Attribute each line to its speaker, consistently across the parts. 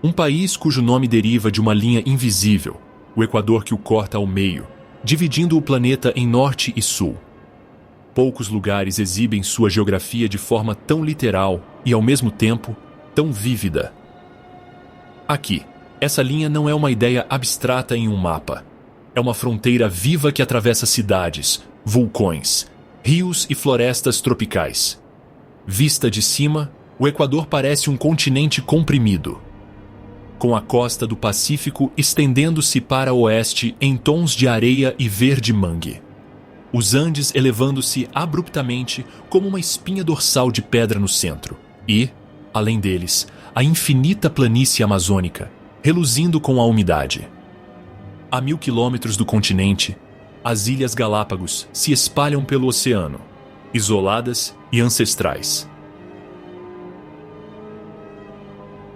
Speaker 1: Um país cujo nome deriva de uma linha invisível, o Equador que o corta ao meio, dividindo o planeta em norte e sul. Poucos lugares exibem sua geografia de forma tão literal e, ao mesmo tempo, tão vívida. Aqui, essa linha não é uma ideia abstrata em um mapa. É uma fronteira viva que atravessa cidades, vulcões, rios e florestas tropicais. Vista de cima, o Equador parece um continente comprimido, com a costa do Pacífico estendendo-se para o oeste em tons de areia e verde mangue. Os Andes elevando-se abruptamente como uma espinha dorsal de pedra no centro. E, além deles, a infinita planície amazônica, reluzindo com a umidade. A 1000 quilômetros do continente, as Ilhas Galápagos se espalham pelo oceano, isoladas e ancestrais.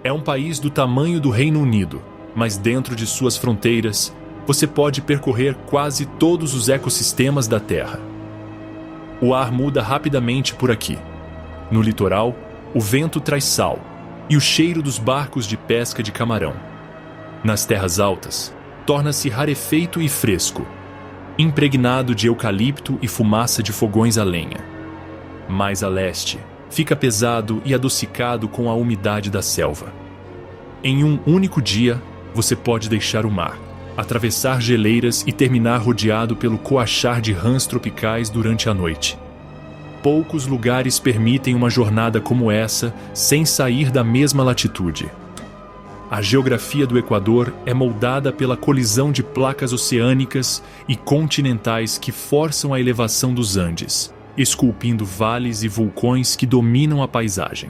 Speaker 1: É um país do tamanho do Reino Unido, mas dentro de suas fronteiras, você pode percorrer quase todos os ecossistemas da Terra. O ar muda rapidamente por aqui. No litoral, o vento traz sal e o cheiro dos barcos de pesca de camarão. Nas terras altas, torna-se rarefeito e fresco, impregnado de eucalipto e fumaça de fogões a lenha. Mais a leste, fica pesado e adocicado com a umidade da selva. Em um único dia, você pode deixar o mar, atravessar geleiras e terminar rodeado pelo coachar de rãs tropicais durante a noite. Poucos lugares permitem uma jornada como essa sem sair da mesma latitude. A geografia do Equador é moldada pela colisão de placas oceânicas e continentais que forçam a elevação dos Andes, esculpindo vales e vulcões que dominam a paisagem.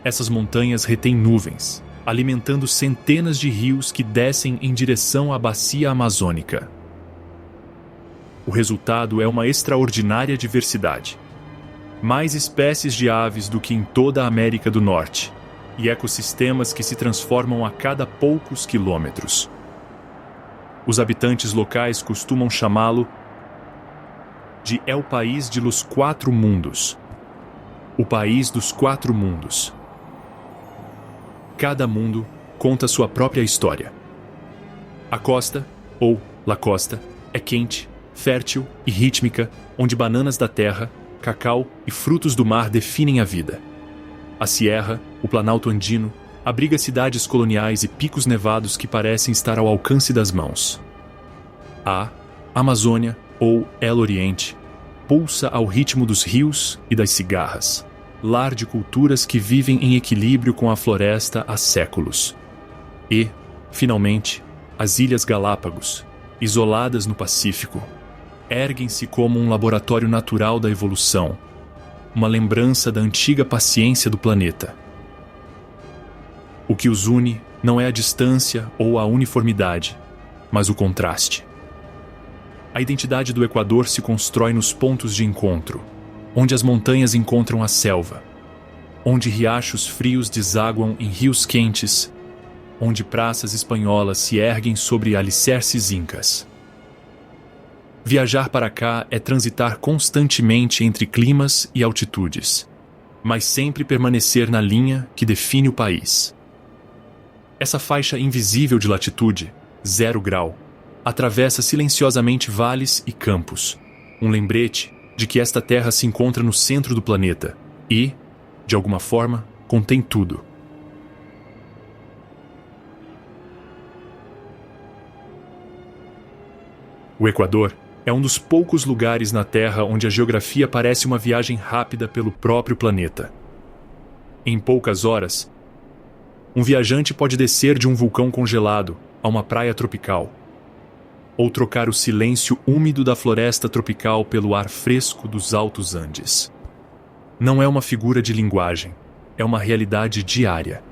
Speaker 1: Essas montanhas retêm nuvens, alimentando centenas de rios que descem em direção à bacia amazônica. O resultado é uma extraordinária diversidade. Mais espécies de aves do que em toda a América do Norte, e ecossistemas que se transformam a cada poucos quilômetros. Os habitantes locais costumam chamá-lo de El País de los Quatro Mundos. O país dos quatro mundos. Cada mundo conta sua própria história. A costa, ou La Costa, é quente, fértil e rítmica, onde bananas da terra, cacau e frutos do mar definem a vida. A Sierra, o Planalto Andino, abriga cidades coloniais e picos nevados que parecem estar ao alcance das mãos. A Amazônia, ou El Oriente, pulsa ao ritmo dos rios e das cigarras, lar de culturas que vivem em equilíbrio com a floresta há séculos. E, finalmente, as Ilhas Galápagos, isoladas no Pacífico, erguem-se como um laboratório natural da evolução, uma lembrança da antiga paciência do planeta. O que os une não é a distância ou a uniformidade, mas o contraste. A identidade do Equador se constrói nos pontos de encontro, onde as montanhas encontram a selva, onde riachos frios desaguam em rios quentes, onde praças espanholas se erguem sobre alicerces incas. Viajar para cá é transitar constantemente entre climas e altitudes, mas sempre permanecer na linha que define o país. Essa faixa invisível de latitude, 0 grau, atravessa silenciosamente vales e campos, um lembrete de que esta terra se encontra no centro do planeta e, de alguma forma, contém tudo. O Equador é um dos poucos lugares na Terra onde a geografia parece uma viagem rápida pelo próprio planeta. Em poucas horas, um viajante pode descer de um vulcão congelado a uma praia tropical, ou trocar o silêncio úmido da floresta tropical pelo ar fresco dos altos Andes. Não é uma figura de linguagem, é uma realidade diária.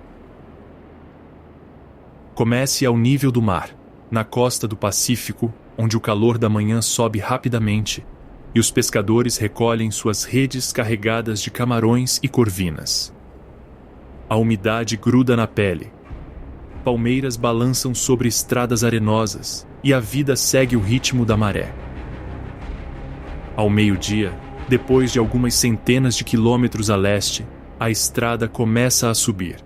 Speaker 1: Comece ao nível do mar, na costa do Pacífico, onde o calor da manhã sobe rapidamente e os pescadores recolhem suas redes carregadas de camarões e corvinas. A umidade gruda na pele. Palmeiras balançam sobre estradas arenosas e a vida segue o ritmo da maré. Ao meio-dia, depois de algumas centenas de quilômetros a leste, a estrada começa a subir.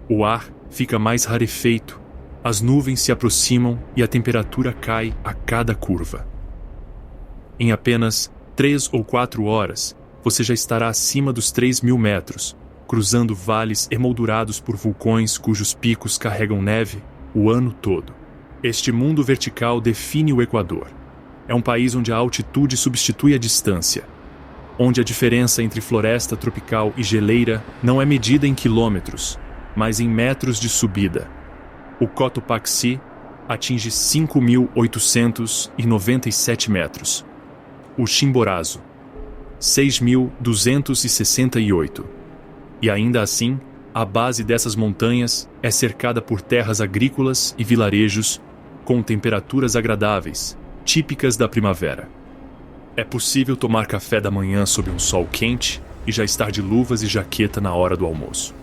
Speaker 1: O ar fica mais rarefeito, as nuvens se aproximam e a temperatura cai a cada curva. Em apenas 3 ou 4 horas, você já estará acima dos 3.000 metros, cruzando vales emoldurados por vulcões cujos picos carregam neve o ano todo. Este mundo vertical define o Equador. É um país onde a altitude substitui a distância, onde a diferença entre floresta tropical e geleira não é medida em quilômetros, mas em metros de subida. O Cotopaxi atinge 5.897 metros. O Chimborazo, 6.268. E ainda assim, a base dessas montanhas é cercada por terras agrícolas e vilarejos com temperaturas agradáveis, típicas da primavera. É possível tomar café da manhã sob um sol quente e já estar de luvas e jaqueta na hora do almoço.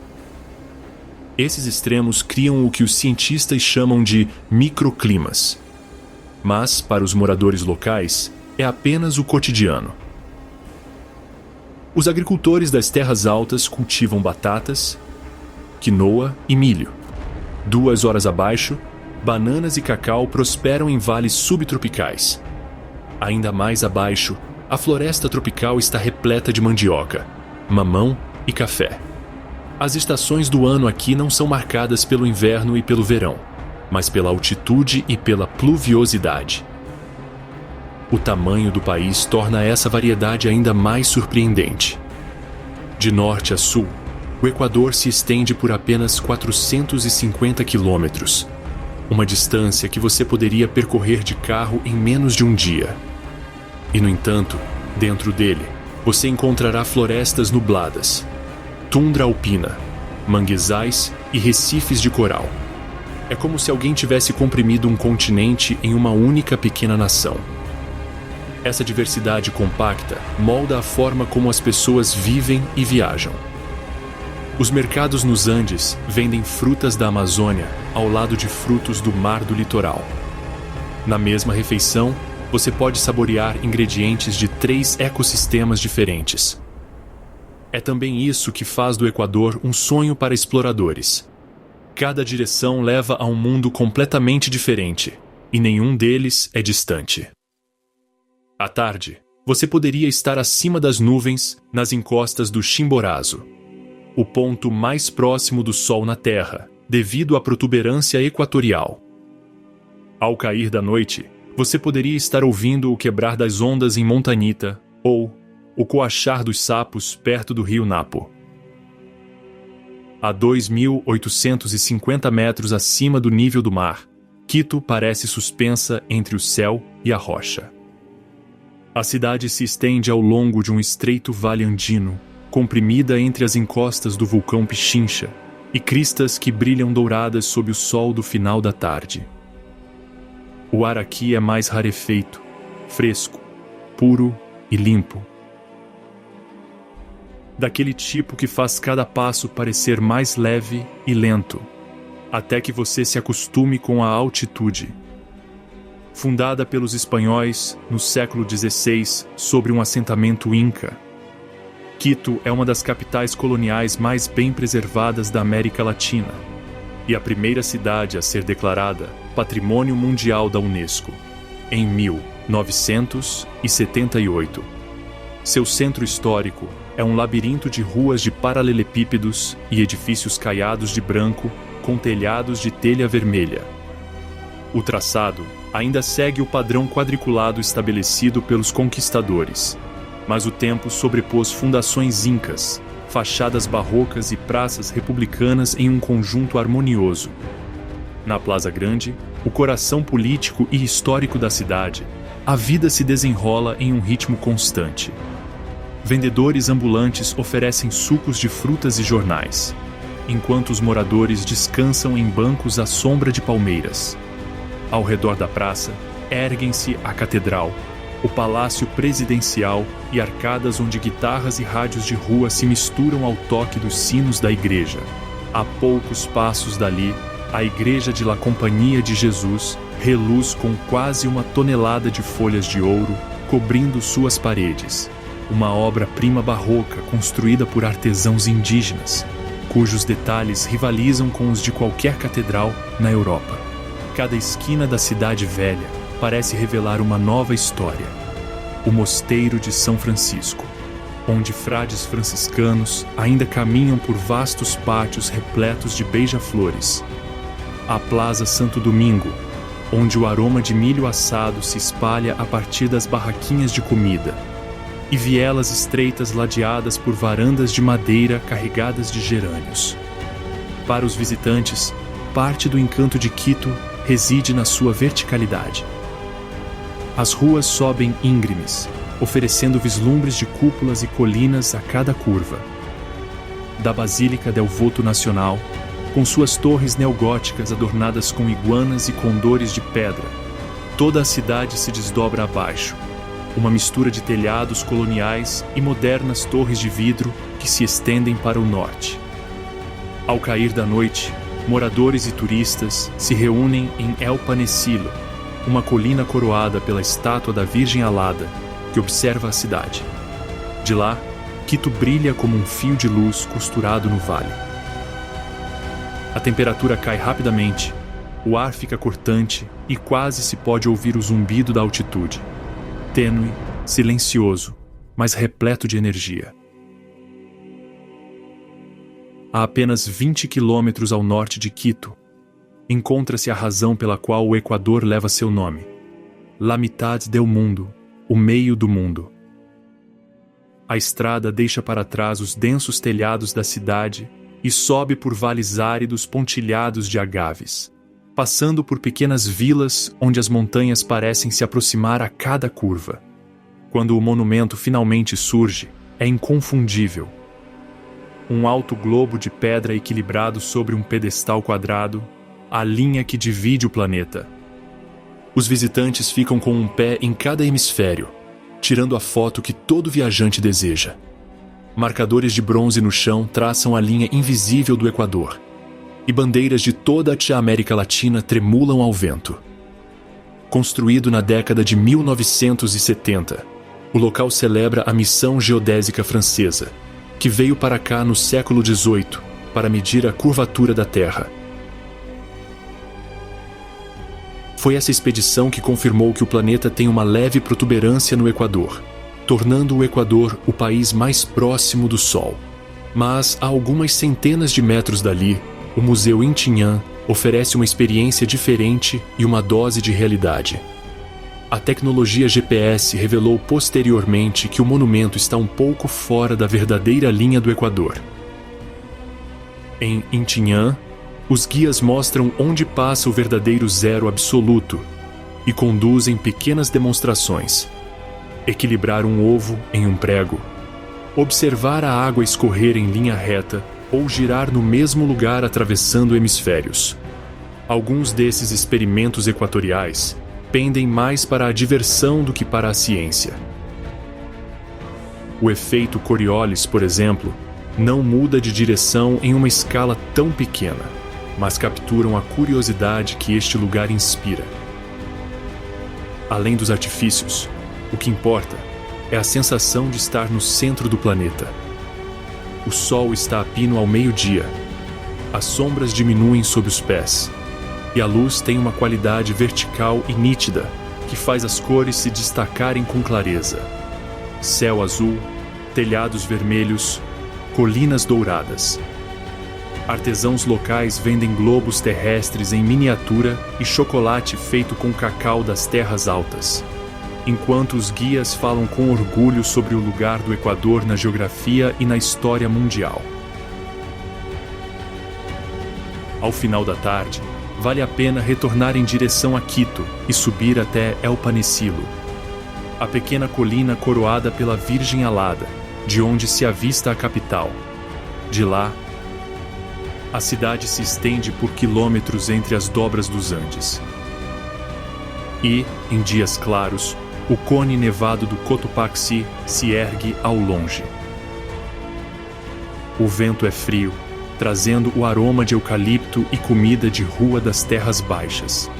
Speaker 1: Esses extremos criam o que os cientistas chamam de microclimas. Mas, para os moradores locais, é apenas o cotidiano. Os agricultores das terras altas cultivam batatas, quinoa e milho. 2 horas abaixo, bananas e cacau prosperam em vales subtropicais. Ainda mais abaixo, a floresta tropical está repleta de mandioca, mamão e café. As estações do ano aqui não são marcadas pelo inverno e pelo verão, mas pela altitude e pela pluviosidade. O tamanho do país torna essa variedade ainda mais surpreendente. De norte a sul, o Equador se estende por apenas 450 quilômetros, uma distância que você poderia percorrer de carro em menos de um dia. E, no entanto, dentro dele, você encontrará florestas nubladas, tundra alpina, manguezais e recifes de coral. É como se alguém tivesse comprimido um continente em uma única pequena nação. Essa diversidade compacta molda a forma como as pessoas vivem e viajam. Os mercados nos Andes vendem frutas da Amazônia ao lado de frutos do mar do litoral. Na mesma refeição, você pode saborear ingredientes de 3 ecossistemas diferentes. É também isso que faz do Equador um sonho para exploradores. Cada direção leva a um mundo completamente diferente, e nenhum deles é distante. À tarde, você poderia estar acima das nuvens nas encostas do Chimborazo, o ponto mais próximo do Sol na Terra, devido à protuberância equatorial. Ao cair da noite, você poderia estar ouvindo o quebrar das ondas em Montanita ou o coachar dos sapos perto do rio Napo. A 2.850 metros acima do nível do mar, Quito parece suspensa entre o céu e a rocha. A cidade se estende ao longo de um estreito vale andino, comprimida entre as encostas do vulcão Pichincha e cristas que brilham douradas sob o sol do final da tarde. O ar aqui é mais rarefeito, fresco, puro e limpo. Daquele tipo que faz cada passo parecer mais leve e lento, até que você se acostume com a altitude. Fundada pelos espanhóis no século XVI sobre um assentamento inca, Quito é uma das capitais coloniais mais bem preservadas da América Latina e a primeira cidade a ser declarada Patrimônio Mundial da Unesco, em 1978. Seu centro histórico é um labirinto de ruas de paralelepípedos e edifícios caiados de branco com telhados de telha vermelha. O traçado ainda segue o padrão quadriculado estabelecido pelos conquistadores, mas o tempo sobrepôs fundações incas, fachadas barrocas e praças republicanas em um conjunto harmonioso. Na Plaza Grande, o coração político e histórico da cidade, a vida se desenrola em um ritmo constante. Vendedores ambulantes oferecem sucos de frutas e jornais, enquanto os moradores descansam em bancos à sombra de palmeiras. Ao redor da praça, erguem-se a catedral, o palácio presidencial e arcadas onde guitarras e rádios de rua se misturam ao toque dos sinos da igreja. A poucos passos dali, a igreja de La Companhia de Jesus reluz com quase 1 tonelada de folhas de ouro cobrindo suas paredes, uma obra-prima barroca construída por artesãos indígenas. cujos detalhes rivalizam com os de qualquer catedral na Europa. Cada esquina da cidade velha parece revelar uma nova história. O Mosteiro de São Francisco, onde frades franciscanos ainda caminham por vastos pátios repletos de beija-flores. A Plaza Santo Domingo, onde o aroma de milho assado se espalha a partir das barraquinhas de comida, e vielas estreitas ladeadas por varandas de madeira carregadas de gerânios. Para os visitantes, parte do encanto de Quito reside na sua verticalidade. As ruas sobem íngremes, oferecendo vislumbres de cúpulas e colinas a cada curva. Da Basílica del Voto Nacional, com suas torres neogóticas adornadas com iguanas e condores de pedra, toda a cidade se desdobra abaixo, uma mistura de telhados coloniais e modernas torres de vidro que se estendem para o norte. Ao cair da noite, moradores e turistas se reúnem em El Panecillo, uma colina coroada pela estátua da Virgem Alada, que observa a cidade. De lá, Quito brilha como um fio de luz costurado no vale. A temperatura cai rapidamente, o ar fica cortante e quase se pode ouvir o zumbido da altitude. Tênue, silencioso, mas repleto de energia. A apenas 20 quilômetros ao norte de Quito, encontra-se a razão pela qual o Equador leva seu nome: La Mitad del Mundo, o meio do mundo. A estrada deixa para trás os densos telhados da cidade e sobe por vales áridos pontilhados de agaves, passando por pequenas vilas onde as montanhas parecem se aproximar a cada curva. Quando o monumento finalmente surge, é inconfundível. Um alto globo de pedra equilibrado sobre um pedestal quadrado, a linha que divide o planeta. Os visitantes ficam com um pé em cada hemisfério, tirando a foto que todo viajante deseja. Marcadores de bronze no chão traçam a linha invisível do Equador, e bandeiras de toda a América Latina tremulam ao vento. Construído na década de 1970, o local celebra a missão geodésica francesa, que veio para cá no século XVIII para medir a curvatura da Terra. Foi essa expedição que confirmou que o planeta tem uma leve protuberância no Equador, tornando o Equador o país mais próximo do Sol. Mas a algumas centenas de metros dali, o Museu Intiñán oferece uma experiência diferente e uma dose de realidade. A tecnologia GPS revelou posteriormente que o monumento está um pouco fora da verdadeira linha do Equador. Em Intiñán, os guias mostram onde passa o verdadeiro zero absoluto e conduzem pequenas demonstrações. Equilibrar um ovo em um prego, observar a água escorrer em linha reta ou girar no mesmo lugar atravessando hemisférios. Alguns desses experimentos equatoriais pendem mais para a diversão do que para a ciência. O efeito Coriolis, por exemplo, não muda de direção em uma escala tão pequena, mas capturam a curiosidade que este lugar inspira. Além dos artifícios, o que importa é a sensação de estar no centro do planeta. O sol está a pino ao meio-dia, as sombras diminuem sob os pés, e a luz tem uma qualidade vertical e nítida que faz as cores se destacarem com clareza. Céu azul, telhados vermelhos, colinas douradas. Artesãos locais vendem globos terrestres em miniatura e chocolate feito com cacau das terras altas, enquanto os guias falam com orgulho sobre o lugar do Equador na geografia e na história mundial. Ao final da tarde, vale a pena retornar em direção a Quito e subir até El Panecillo, a pequena colina coroada pela Virgem Alada, de onde se avista a capital. De lá, a cidade se estende por quilômetros entre as dobras dos Andes. E, em dias claros, o cone nevado do Cotopaxi se ergue ao longe. O vento é frio, trazendo o aroma de eucalipto e comida de rua das terras baixas.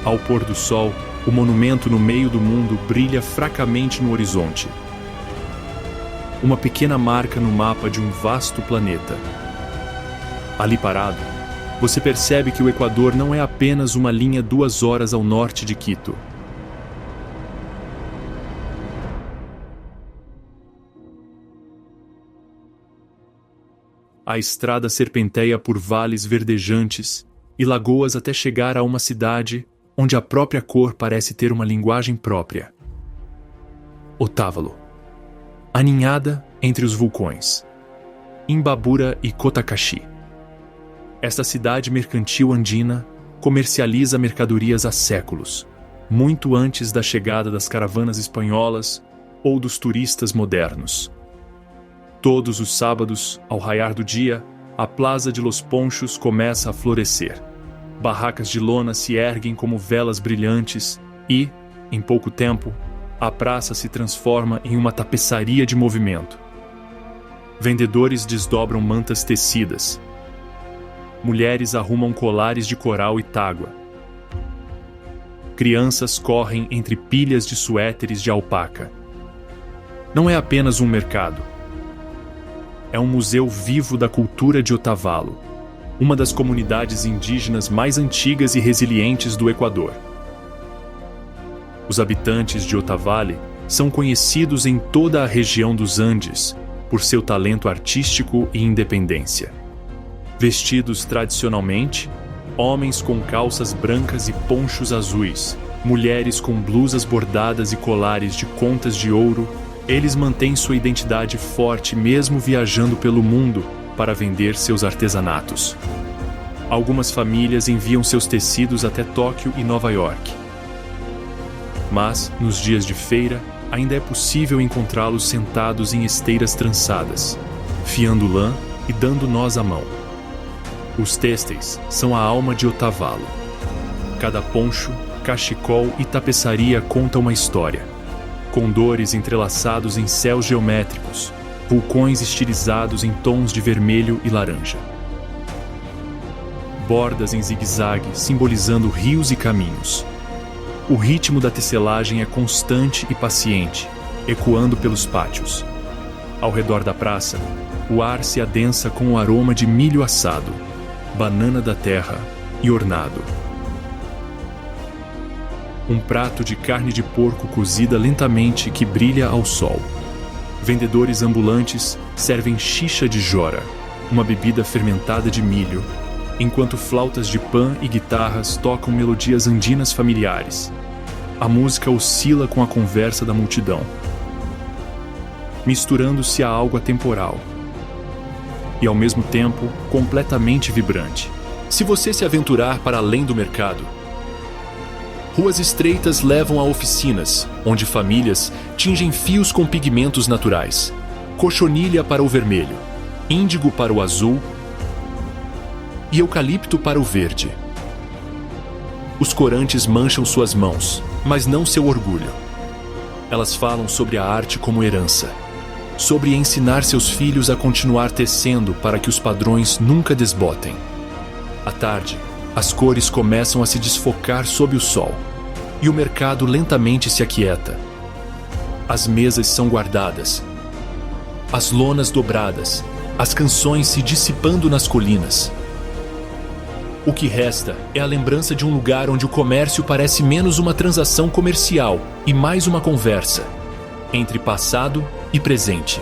Speaker 1: Ao pôr do sol, o monumento no meio do mundo brilha fracamente no horizonte. Uma pequena marca no mapa de um vasto planeta, Ali parado, você percebe que o Equador não é apenas uma linha 2 horas ao norte de Quito. A estrada serpenteia por vales verdejantes e lagoas até chegar a uma cidade onde a própria cor parece ter uma linguagem própria. Otávalo, aninhada entre os vulcões, Imbabura e Cotacaxi. Esta cidade mercantil andina comercializa mercadorias há séculos, muito antes da chegada das caravanas espanholas ou dos turistas modernos. Todos os sábados, ao raiar do dia, a Plaza de Los Ponchos começa a florescer. Barracas de lona se erguem como velas brilhantes e, em pouco tempo, a praça se transforma em uma tapeçaria de movimento. Vendedores desdobram mantas tecidas. Mulheres arrumam colares de coral e tágua. Crianças correm entre pilhas de suéteres de alpaca. Não é apenas um mercado. É um museu vivo da cultura de Otávalo, uma das comunidades indígenas mais antigas e resilientes do Equador. Os habitantes de Otavalo são conhecidos em toda a região dos Andes por seu talento artístico e independência. Vestidos tradicionalmente, homens com calças brancas e ponchos azuis, mulheres com blusas bordadas e colares de contas de ouro, eles mantêm sua identidade forte mesmo viajando pelo mundo para vender seus artesanatos. Algumas famílias enviam seus tecidos até Tóquio e Nova York. Mas, nos dias de feira, ainda é possível encontrá-los sentados em esteiras trançadas, fiando lã e dando nós à mão. Os têxteis são a alma de Otávalo. Cada poncho, cachecol e tapeçaria conta uma história. Condores entrelaçados em céus geométricos, vulcões estilizados em tons de vermelho e laranja. Bordas em zigue-zague simbolizando rios e caminhos. O ritmo da tecelagem é constante e paciente, ecoando pelos pátios. Ao redor da praça, o ar se adensa com o aroma de milho assado, banana da terra e ornado. Um prato de carne de porco cozida lentamente que brilha ao sol. Vendedores ambulantes servem xixa de jora, uma bebida fermentada de milho, enquanto flautas de pan e guitarras tocam melodias andinas familiares. A música oscila com a conversa da multidão, misturando-se a algo atemporal e, ao mesmo tempo, completamente vibrante. Se você se aventurar para além do mercado, ruas estreitas levam a oficinas, onde famílias tingem fios com pigmentos naturais. Cochonilha para o vermelho, índigo para o azul e eucalipto para o verde. Os corantes mancham suas mãos, mas não seu orgulho. Elas falam sobre a arte como herança, sobre ensinar seus filhos a continuar tecendo para que os padrões nunca desbotem. À tarde, as cores começam a se desfocar sob o sol, e o mercado lentamente se aquieta. As mesas são guardadas, as lonas dobradas, as canções se dissipando nas colinas. O que resta é a lembrança de um lugar onde o comércio parece menos uma transação comercial e mais uma conversa entre passado e presente,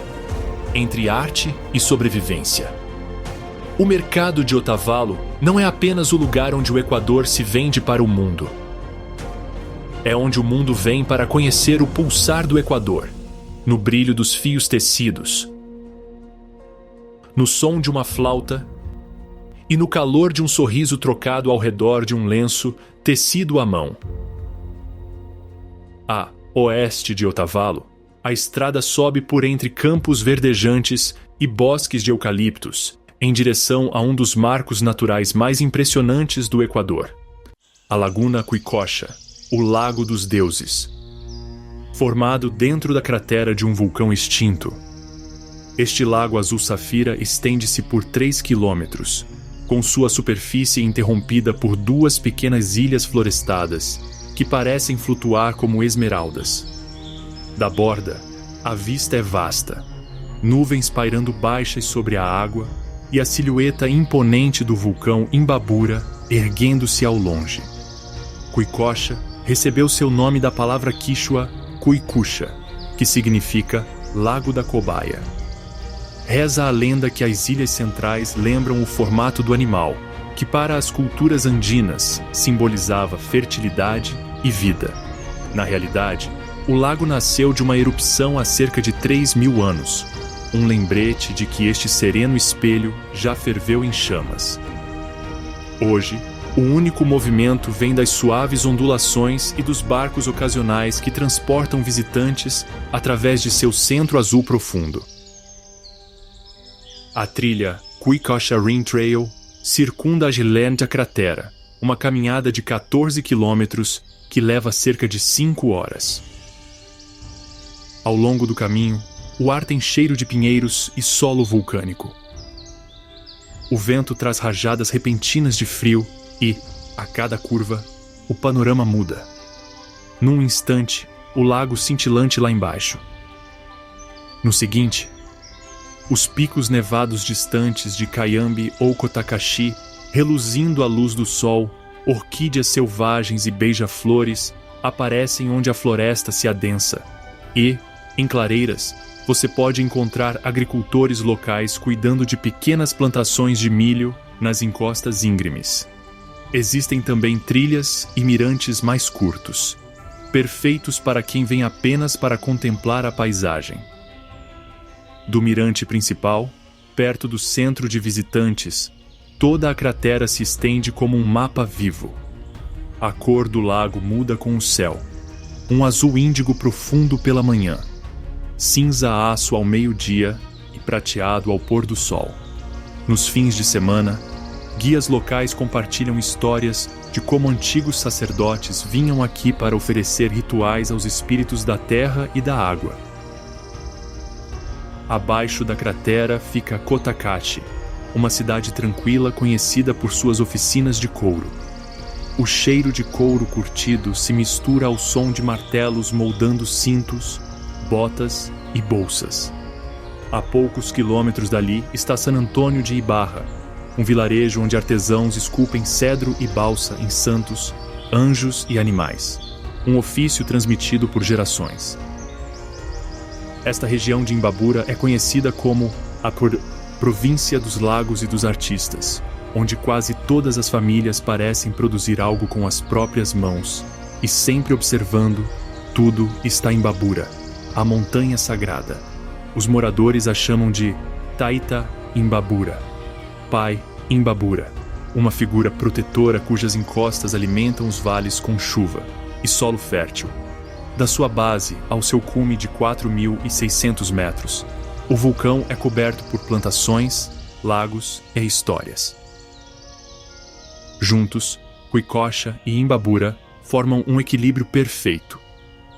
Speaker 1: entre arte e sobrevivência. O mercado de Otávalo não é apenas o lugar onde o Equador se vende para o mundo. É onde o mundo vem para conhecer o pulsar do Equador, no brilho dos fios tecidos, no som de uma flauta e no calor de um sorriso trocado ao redor de um lenço tecido à mão. A oeste de Otávalo, a estrada sobe por entre campos verdejantes e bosques de eucaliptos, em direção a um dos marcos naturais mais impressionantes do Equador, a Laguna Cuicocha, o Lago dos Deuses. Formado dentro da cratera de um vulcão extinto, este lago azul-safira estende-se por 3 quilômetros, com sua superfície interrompida por 2 pequenas ilhas florestadas que parecem flutuar como esmeraldas. Da borda, a vista é vasta, nuvens pairando baixas sobre a água e a silhueta imponente do vulcão Imbabura erguendo-se ao longe. Kuikosha recebeu seu nome da palavra quichua Kuikusha, que significa Lago da Cobaia. Reza a lenda que as ilhas centrais lembram o formato do animal, que para as culturas andinas simbolizava fertilidade e vida. Na realidade, o lago nasceu de uma erupção há cerca de 3.000 anos, um lembrete de que este sereno espelho já ferveu em chamas. Hoje, o único movimento vem das suaves ondulações e dos barcos ocasionais que transportam visitantes através de seu centro azul profundo. A trilha Kuikosha Rim Trail circunda a gigante cratera, uma caminhada de 14 quilômetros que leva cerca de 5 horas. Ao longo do caminho, o ar tem cheiro de pinheiros e solo vulcânico. O vento traz rajadas repentinas de frio e, a cada curva, o panorama muda. Num instante, o lago cintilante lá embaixo. No seguinte, os picos nevados distantes de Cayambe ou Cotacachi, reluzindo à luz do sol, orquídeas selvagens e beija-flores aparecem onde a floresta se adensa. E, em clareiras, você pode encontrar agricultores locais cuidando de pequenas plantações de milho nas encostas íngremes. Existem também trilhas e mirantes mais curtos, perfeitos para quem vem apenas para contemplar a paisagem. Do mirante principal, perto do centro de visitantes, toda a cratera se estende como um mapa vivo. A cor do lago muda com o céu, um azul índigo profundo pela manhã, cinza aço ao meio-dia e prateado ao pôr do sol. Nos fins de semana, guias locais compartilham histórias de como antigos sacerdotes vinham aqui para oferecer rituais aos espíritos da terra e da água. Abaixo da cratera fica Cotacachi, uma cidade tranquila conhecida por suas oficinas de couro. O cheiro de couro curtido se mistura ao som de martelos moldando cintos, botas e bolsas. A poucos quilômetros dali está San Antônio de Ibarra, um vilarejo onde artesãos esculpem cedro e balsa em santos, anjos e animais, um ofício transmitido por gerações. Esta região de Imbabura é conhecida como a Província dos Lagos e dos Artistas, onde quase todas as famílias parecem produzir algo com as próprias mãos, e sempre observando, tudo está em Imbabura, a montanha sagrada. Os moradores a chamam de Taita Imbabura, Pai Imbabura, uma figura protetora cujas encostas alimentam os vales com chuva e solo fértil. Da sua base ao seu cume de 4.600 metros, o vulcão é coberto por plantações, lagos e histórias. Juntos, Kuikosha e Imbabura formam um equilíbrio perfeito.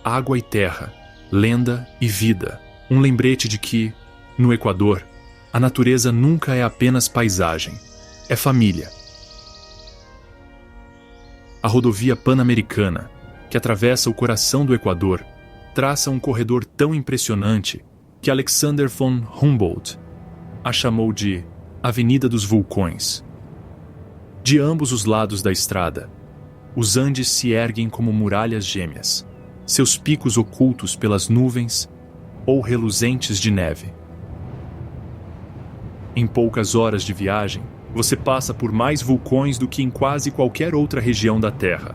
Speaker 1: Água e terra, lenda e vida, um lembrete de que, no Equador, a natureza nunca é apenas paisagem, é família. A rodovia Pan-Americana, que atravessa o coração do Equador, traça um corredor tão impressionante que Alexander von Humboldt a chamou de Avenida dos Vulcões. De ambos os lados da estrada, os Andes se erguem como muralhas gêmeas, seus picos ocultos pelas nuvens ou reluzentes de neve. Em poucas horas de viagem, você passa por mais vulcões do que em quase qualquer outra região da Terra.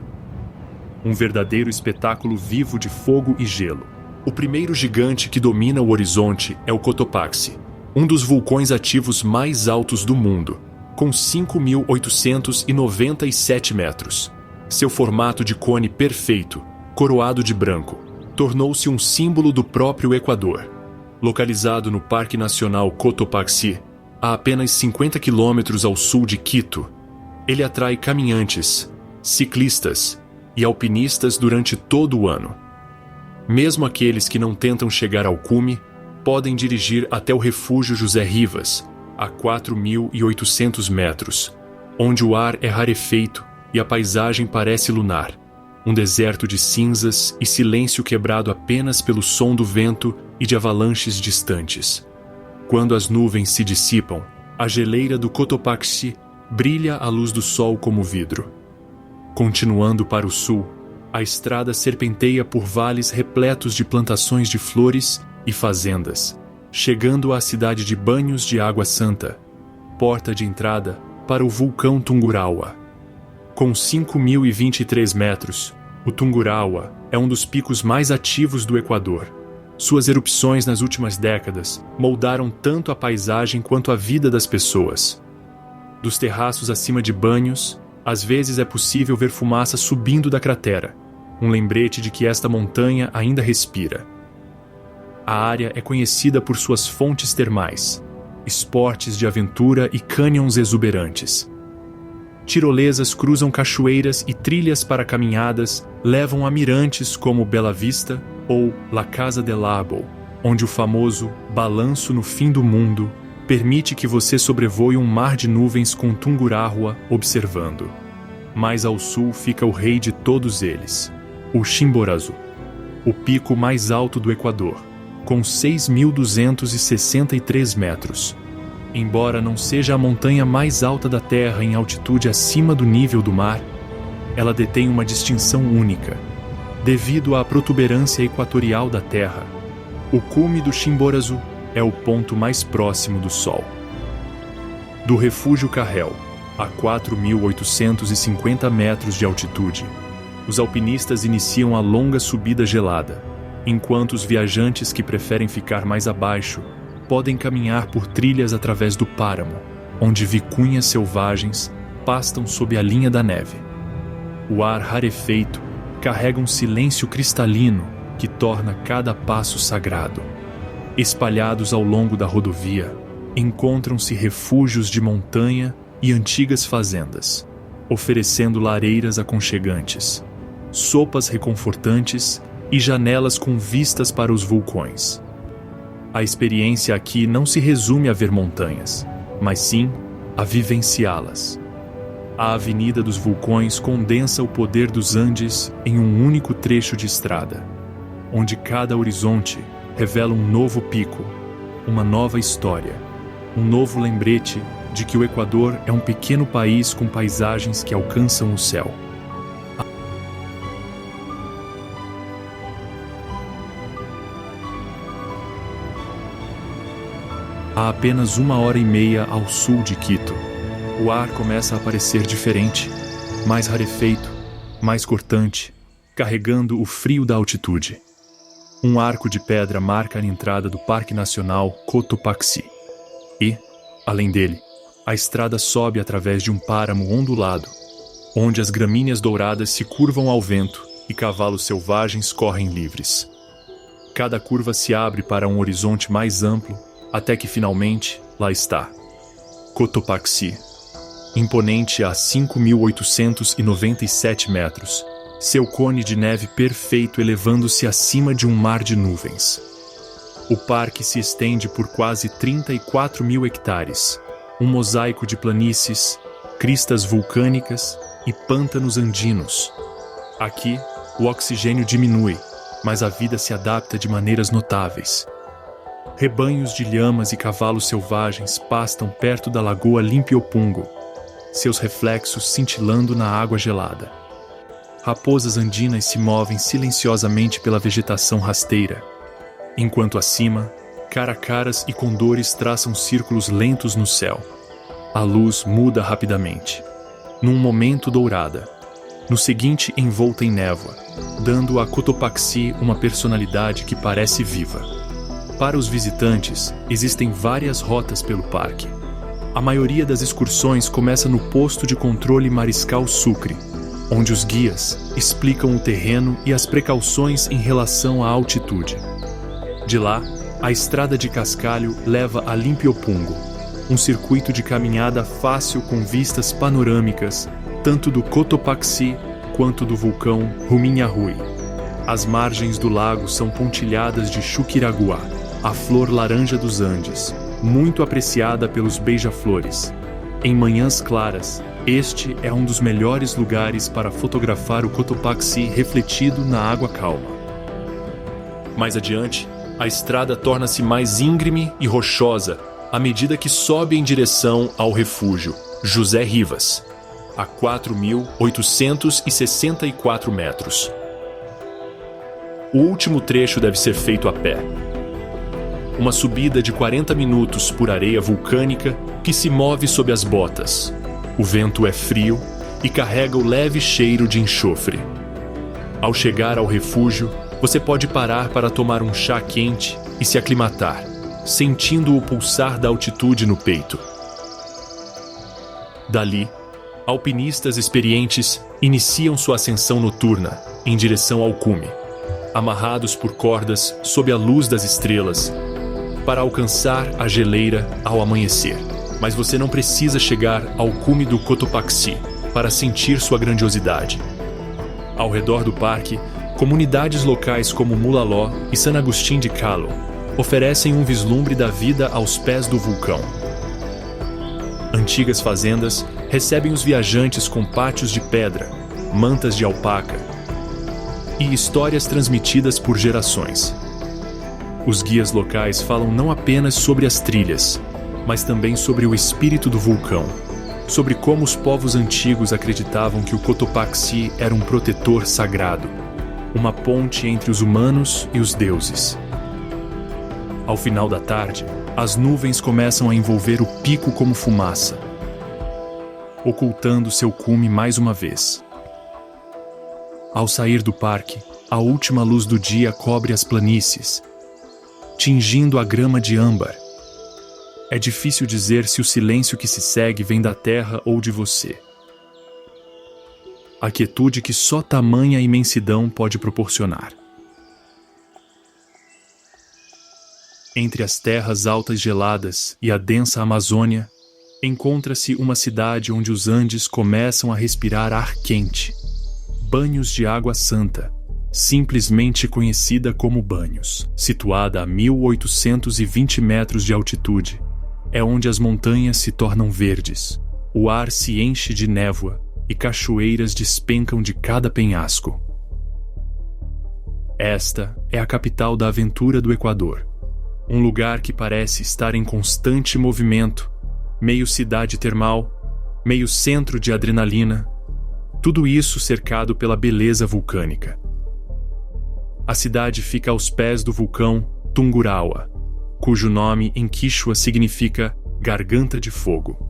Speaker 1: Um verdadeiro espetáculo vivo de fogo e gelo. O primeiro gigante que domina o horizonte é o Cotopaxi, um dos vulcões ativos mais altos do mundo, com 5.897 metros. Seu formato de cone perfeito, coroado de branco, tornou-se um símbolo do próprio Equador. Localizado no Parque Nacional Cotopaxi, a apenas 50 quilômetros ao sul de Quito, ele atrai caminhantes, ciclistas e alpinistas durante todo o ano. Mesmo aqueles que não tentam chegar ao cume podem dirigir até o refúgio José Rivas, a 4.800 metros, onde o ar é rarefeito e a paisagem parece lunar, um deserto de cinzas e silêncio quebrado apenas pelo som do vento e de avalanches distantes. Quando as nuvens se dissipam, A geleira do Cotopaxi brilha à luz do sol como vidro. Continuando para o sul, a estrada serpenteia por vales repletos de plantações de flores e fazendas, chegando à cidade de Banhos de Água Santa, porta de entrada para o vulcão Tungurahua. Com 5.023 metros, o Tungurahua é um dos picos mais ativos do Equador. Suas erupções nas últimas décadas moldaram tanto a paisagem quanto a vida das pessoas. Dos terraços acima de Banhos, às vezes é possível ver fumaça subindo da cratera, um lembrete de que esta montanha ainda respira. A área é conhecida por suas fontes termais, esportes de aventura e cânions exuberantes. Tirolesas cruzam cachoeiras e trilhas para caminhadas levam a mirantes como Bela Vista ou La Casa del Árbol, onde o famoso balanço no fim do mundo permite que você sobrevoe um mar de nuvens com Tungurahua observando. Mais ao sul fica o rei de todos eles, o Chimborazo, o pico mais alto do Equador, com 6.263 metros. Embora não seja a montanha mais alta da Terra em altitude acima do nível do mar, ela detém uma distinção única. Devido à protuberância equatorial da Terra, o cume do Chimborazo é o ponto mais próximo do Sol. Do Refúgio Carrel, a 4.850 metros de altitude, os alpinistas iniciam a longa subida gelada, enquanto os viajantes que preferem ficar mais abaixo podem caminhar por trilhas através do páramo, onde vicunhas selvagens pastam sob a linha da neve. O ar rarefeito carrega um silêncio cristalino que torna cada passo sagrado. Espalhados ao longo da rodovia, encontram-se refúgios de montanha e antigas fazendas, oferecendo lareiras aconchegantes, sopas reconfortantes e janelas com vistas para os vulcões. A experiência aqui não se resume a ver montanhas, mas sim a vivenciá-las. A Avenida dos Vulcões condensa o poder dos Andes em um único trecho de estrada, onde cada horizonte revela um novo pico, uma nova história, um novo lembrete de que o Equador é um pequeno país com paisagens que alcançam o céu. A apenas 1h30 ao sul de Quito, o ar começa a parecer diferente, mais rarefeito, mais cortante, carregando o frio da altitude. Um arco de pedra marca a entrada do Parque Nacional Cotopaxi. E, além dele, a estrada sobe através de um páramo ondulado, onde as gramíneas douradas se curvam ao vento e cavalos selvagens correm livres. Cada curva se abre para um horizonte mais amplo, até que finalmente, lá está, Cotopaxi. Imponente a 5.897 metros, seu cone de neve perfeito elevando-se acima de um mar de nuvens. O parque se estende por quase 34.000 hectares, um mosaico de planícies, cristas vulcânicas e pântanos andinos. Aqui, o oxigênio diminui, mas a vida se adapta de maneiras notáveis. Rebanhos de lhamas e cavalos selvagens pastam perto da Lagoa Limpiopungo, seus reflexos cintilando na água gelada. Raposas andinas se movem silenciosamente pela vegetação rasteira, enquanto acima, caracaras e condores traçam círculos lentos no céu. A luz muda rapidamente. Num momento dourada, no seguinte envolta em névoa, dando a Cotopaxi uma personalidade que parece viva. Para os visitantes, existem várias rotas pelo parque. A maioria das excursões começa no posto de controle Mariscal Sucre, onde os guias explicam o terreno e as precauções em relação à altitude. De lá, a estrada de cascalho leva a Limpiopungo, um circuito de caminhada fácil com vistas panorâmicas, tanto do Cotopaxi quanto do vulcão Ruminhahui. As margens do lago são pontilhadas de Chuquiraguá, a flor laranja dos Andes, muito apreciada pelos beija-flores. Em manhãs claras, este é um dos melhores lugares para fotografar o Cotopaxi refletido na água calma. Mais adiante, a estrada torna-se mais íngreme e rochosa, à medida que sobe em direção ao refúgio José Rivas, a 4.864 metros. O último trecho deve ser feito a pé. Uma subida de 40 minutos por areia vulcânica que se move sob as botas. O vento é frio e carrega o leve cheiro de enxofre. Ao chegar ao refúgio, você pode parar para tomar um chá quente e se aclimatar, sentindo o pulsar da altitude no peito. Dali, alpinistas experientes iniciam sua ascensão noturna em direção ao cume, amarrados por cordas sob a luz das estrelas, para alcançar a geleira ao amanhecer. Mas você não precisa chegar ao cume do Cotopaxi para sentir sua grandiosidade. Ao redor do parque, comunidades locais como Mulaló e San Agustín de Calo oferecem um vislumbre da vida aos pés do vulcão. Antigas fazendas recebem os viajantes com pátios de pedra, mantas de alpaca e histórias transmitidas por gerações. Os guias locais falam não apenas sobre as trilhas, mas também sobre o espírito do vulcão, sobre como os povos antigos acreditavam que o Cotopaxi era um protetor sagrado, uma ponte entre os humanos e os deuses. Ao final da tarde, as nuvens começam a envolver o pico como fumaça, ocultando seu cume mais uma vez. Ao sair do parque, a última luz do dia cobre as planícies, tingindo a grama de âmbar. É difícil dizer se o silêncio que se segue vem da terra ou de você. A quietude que só tamanha imensidão pode proporcionar. Entre as terras altas geladas e a densa Amazônia, encontra-se uma cidade onde os Andes começam a respirar ar quente. Banhos de Água Santa, simplesmente conhecida como Banhos, situada a 1.820 metros de altitude, é onde as montanhas se tornam verdes, o ar se enche de névoa e cachoeiras despencam de cada penhasco. Esta é a capital da aventura do Equador. Um lugar que parece estar em constante movimento, meio cidade termal, meio centro de adrenalina, tudo isso cercado pela beleza vulcânica. A cidade fica aos pés do vulcão Tungurahua, cujo nome em Quechua significa Garganta de Fogo.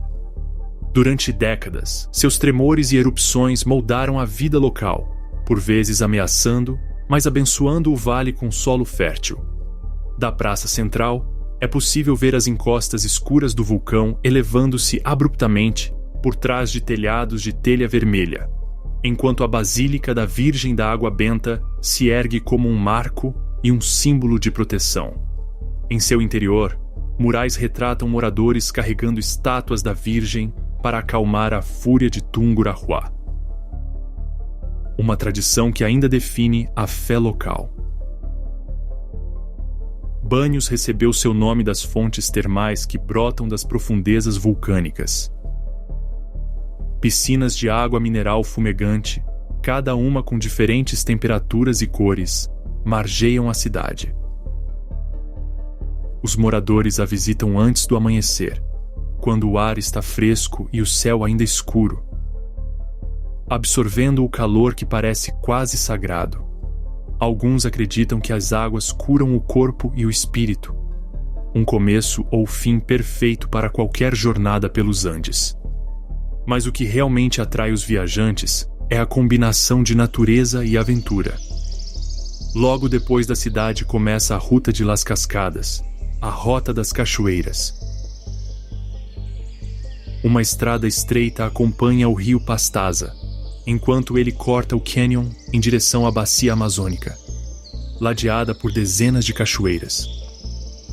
Speaker 1: Durante décadas, seus tremores e erupções moldaram a vida local, por vezes ameaçando, mas abençoando o vale com solo fértil. Da praça central, é possível ver as encostas escuras do vulcão elevando-se abruptamente por trás de telhados de telha vermelha, enquanto a Basílica da Virgem da Água Benta se ergue como um marco e um símbolo de proteção. Em seu interior, murais retratam moradores carregando estátuas da Virgem para acalmar a fúria de Tungurahua. Uma tradição que ainda define a fé local. Banhos recebeu seu nome das fontes termais que brotam das profundezas vulcânicas. Piscinas de água mineral fumegante, cada uma com diferentes temperaturas e cores, margeiam a cidade. Os moradores a visitam antes do amanhecer, quando o ar está fresco e o céu ainda escuro, absorvendo o calor que parece quase sagrado. Alguns acreditam que as águas curam o corpo e o espírito, um começo ou fim perfeito para qualquer jornada pelos Andes. Mas o que realmente atrai os viajantes é a combinação de natureza e aventura. Logo depois da cidade começa a Ruta de Las Cascadas, a Rota das Cachoeiras. Uma estrada estreita acompanha o rio Pastaza, enquanto ele corta o cânion em direção à bacia amazônica, ladeada por dezenas de cachoeiras.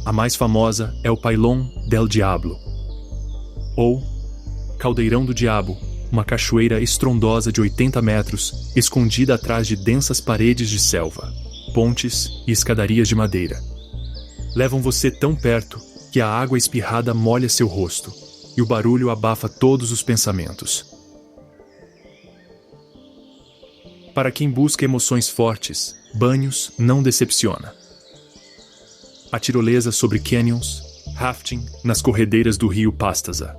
Speaker 1: A mais famosa é o Pailón del Diablo, ou Caldeirão do Diabo, uma cachoeira estrondosa de 80 metros, escondida atrás de densas paredes de selva, pontes e escadarias de madeira. Levam você tão perto que a água espirrada molha seu rosto, e o barulho abafa todos os pensamentos. Para quem busca emoções fortes, Banhos não decepciona. A tirolesa sobre canyons, rafting nas corredeiras do rio Pastaza,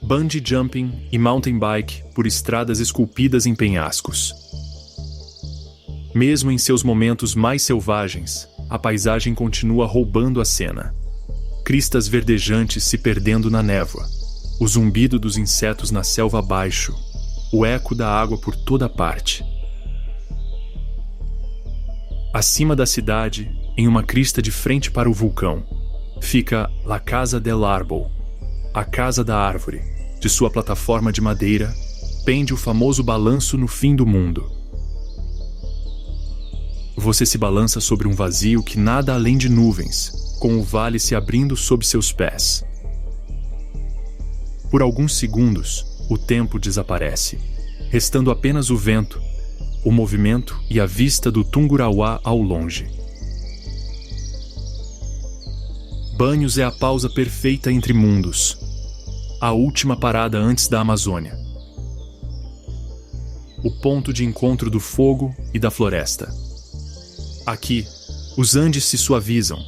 Speaker 1: bungee jumping e mountain bike por estradas esculpidas em penhascos. Mesmo em seus momentos mais selvagens, a paisagem continua roubando a cena. Cristas verdejantes se perdendo na névoa, o zumbido dos insetos na selva abaixo, o eco da água por toda parte. Acima da cidade, em uma crista de frente para o vulcão, fica La Casa del Árbol, a Casa da Árvore. De sua plataforma de madeira, pende o famoso balanço no fim do mundo. Você se balança sobre um vazio que nada além de nuvens, com o vale se abrindo sob seus pés. Por alguns segundos, o tempo desaparece, restando apenas o vento, o movimento e a vista do Tungurahua ao longe. Banhos é a pausa perfeita entre mundos, a última parada antes da Amazônia. O ponto de encontro do fogo e da floresta. Aqui, os Andes se suavizam.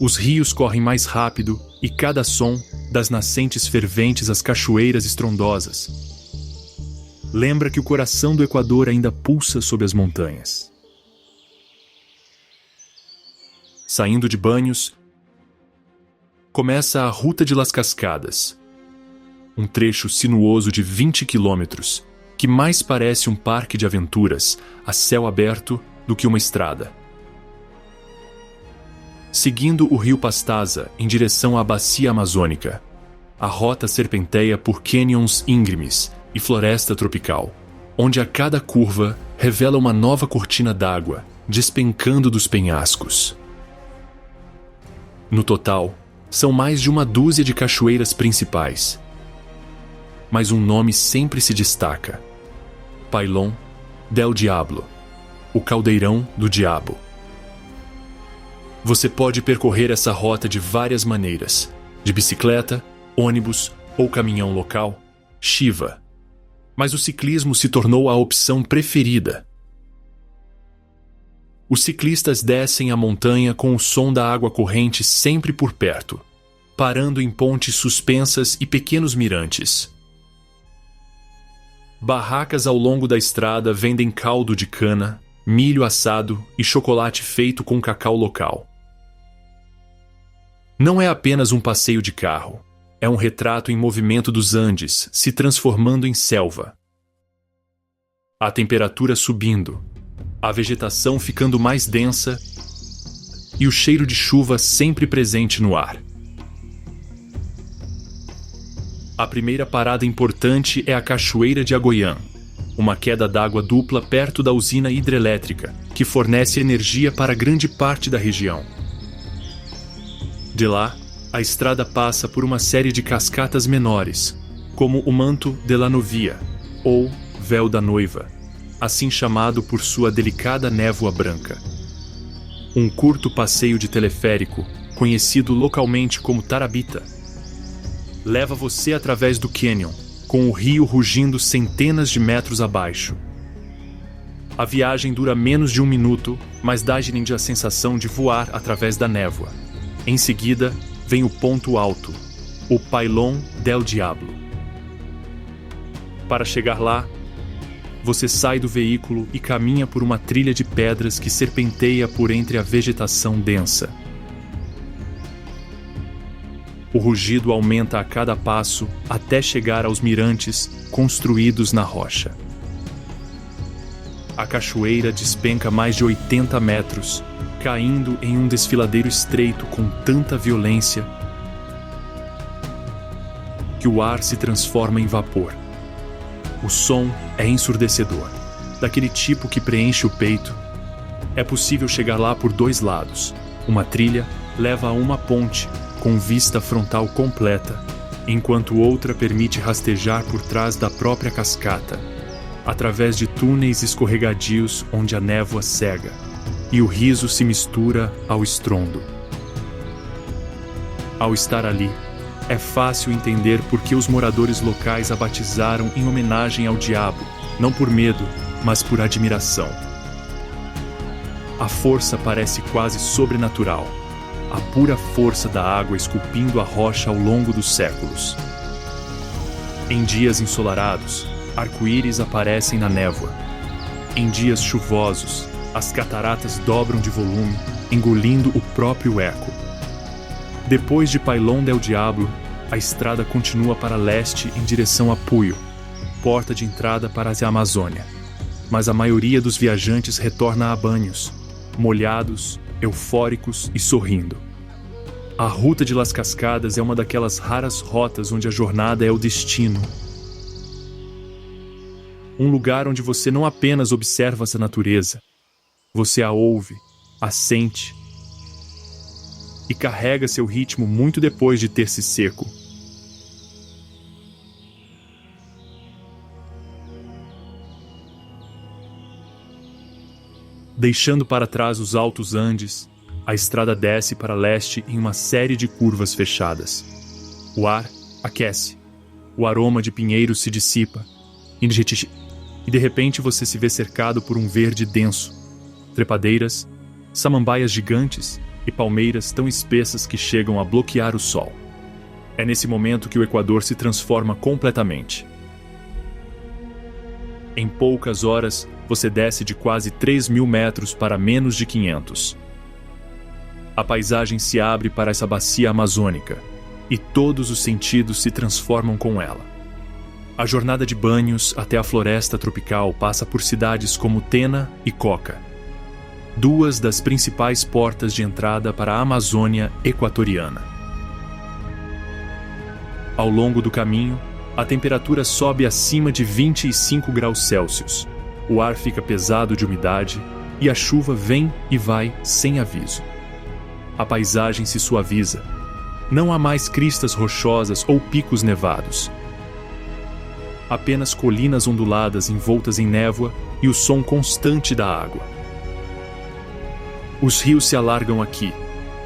Speaker 1: Os rios correm mais rápido e cada som, das nascentes ferventes às cachoeiras estrondosas, lembra que o coração do Equador ainda pulsa sob as montanhas. Saindo de Banhos, começa a Ruta de Las Cascadas, um trecho sinuoso de 20 quilômetros, que mais parece um parque de aventuras a céu aberto do que uma estrada. Seguindo o rio Pastaza em direção à bacia amazônica, a rota serpenteia por cânions íngremes e floresta tropical, onde a cada curva revela uma nova cortina d'água despencando dos penhascos. No total, são mais de uma dúzia de cachoeiras principais. Mas um nome sempre se destaca: Pailón del Diablo, o Caldeirão do Diabo. Você pode percorrer essa rota de várias maneiras: de bicicleta, ônibus ou caminhão local, Shiva. Mas o ciclismo se tornou a opção preferida. Os ciclistas descem a montanha com o som da água corrente sempre por perto, parando em pontes suspensas e pequenos mirantes. Barracas ao longo da estrada vendem caldo de cana, milho assado e chocolate feito com cacau local. Não é apenas um passeio de carro, é um retrato em movimento dos Andes se transformando em selva. A temperatura subindo, a vegetação ficando mais densa e o cheiro de chuva sempre presente no ar. A primeira parada importante é a Cachoeira de Agoyã, uma queda d'água dupla perto da usina hidrelétrica, que fornece energia para grande parte da região. De lá, a estrada passa por uma série de cascatas menores, como o Manto de la Novia, ou Véu da Noiva, assim chamado por sua delicada névoa branca. Um curto passeio de teleférico, conhecido localmente como Tarabita, leva você através do cânion, com o rio rugindo centenas de metros abaixo. A viagem dura menos de 1 minuto, mas dá-lhe a sensação de voar através da névoa. Em seguida, vem o ponto alto, o Pailón del Diablo. Para chegar lá, você sai do veículo e caminha por uma trilha de pedras que serpenteia por entre a vegetação densa. O rugido aumenta a cada passo até chegar aos mirantes construídos na rocha. A cachoeira despenca mais de 80 metros, caindo em um desfiladeiro estreito com tanta violência que o ar se transforma em vapor. O som é ensurdecedor, daquele tipo que preenche o peito. É possível chegar lá por 2 lados. Uma trilha leva a uma ponte com vista frontal completa, enquanto outra permite rastejar por trás da própria cascata, através de túneis escorregadios onde a névoa cega e o riso se mistura ao estrondo. Ao estar ali, é fácil entender por que os moradores locais a batizaram em homenagem ao diabo, não por medo, mas por admiração. A força parece quase sobrenatural. a pura força da água esculpindo a rocha ao longo dos séculos. Em dias ensolarados, arco-íris aparecem na névoa. Em dias chuvosos, as cataratas dobram de volume, engolindo o próprio eco. Depois de Pailón del Diablo, a estrada continua para leste em direção a Puyo, porta de entrada para a Amazônia. Mas a maioria dos viajantes retorna a Banhos, molhados, eufóricos e sorrindo. A Ruta de Las Cascadas é uma daquelas raras rotas onde a jornada é o destino. Um lugar onde você não apenas observa essa natureza, você a ouve, a sente e carrega seu ritmo muito depois de ter se seco. Deixando para trás os altos Andes, a estrada desce para leste em uma série de curvas fechadas. O ar aquece, o aroma de pinheiros se dissipa, e de repente você se vê cercado por um verde denso, trepadeiras, samambaias gigantes e palmeiras tão espessas que chegam a bloquear o sol. É nesse momento que o Equador se transforma completamente. Em poucas horas, você desce de quase 3.000 metros para menos de 500. A paisagem se abre para essa bacia amazônica, e todos os sentidos se transformam com ela. A jornada de Banhos até a floresta tropical passa por cidades como Tena e Coca, duas das principais portas de entrada para a Amazônia equatoriana. Ao longo do caminho, a temperatura sobe acima de 25 graus Celsius, o ar fica pesado de umidade e a chuva vem e vai sem aviso. A paisagem se suaviza. Não há mais cristas rochosas ou picos nevados. Apenas colinas onduladas envoltas em névoa e o som constante da água. Os rios se alargam aqui,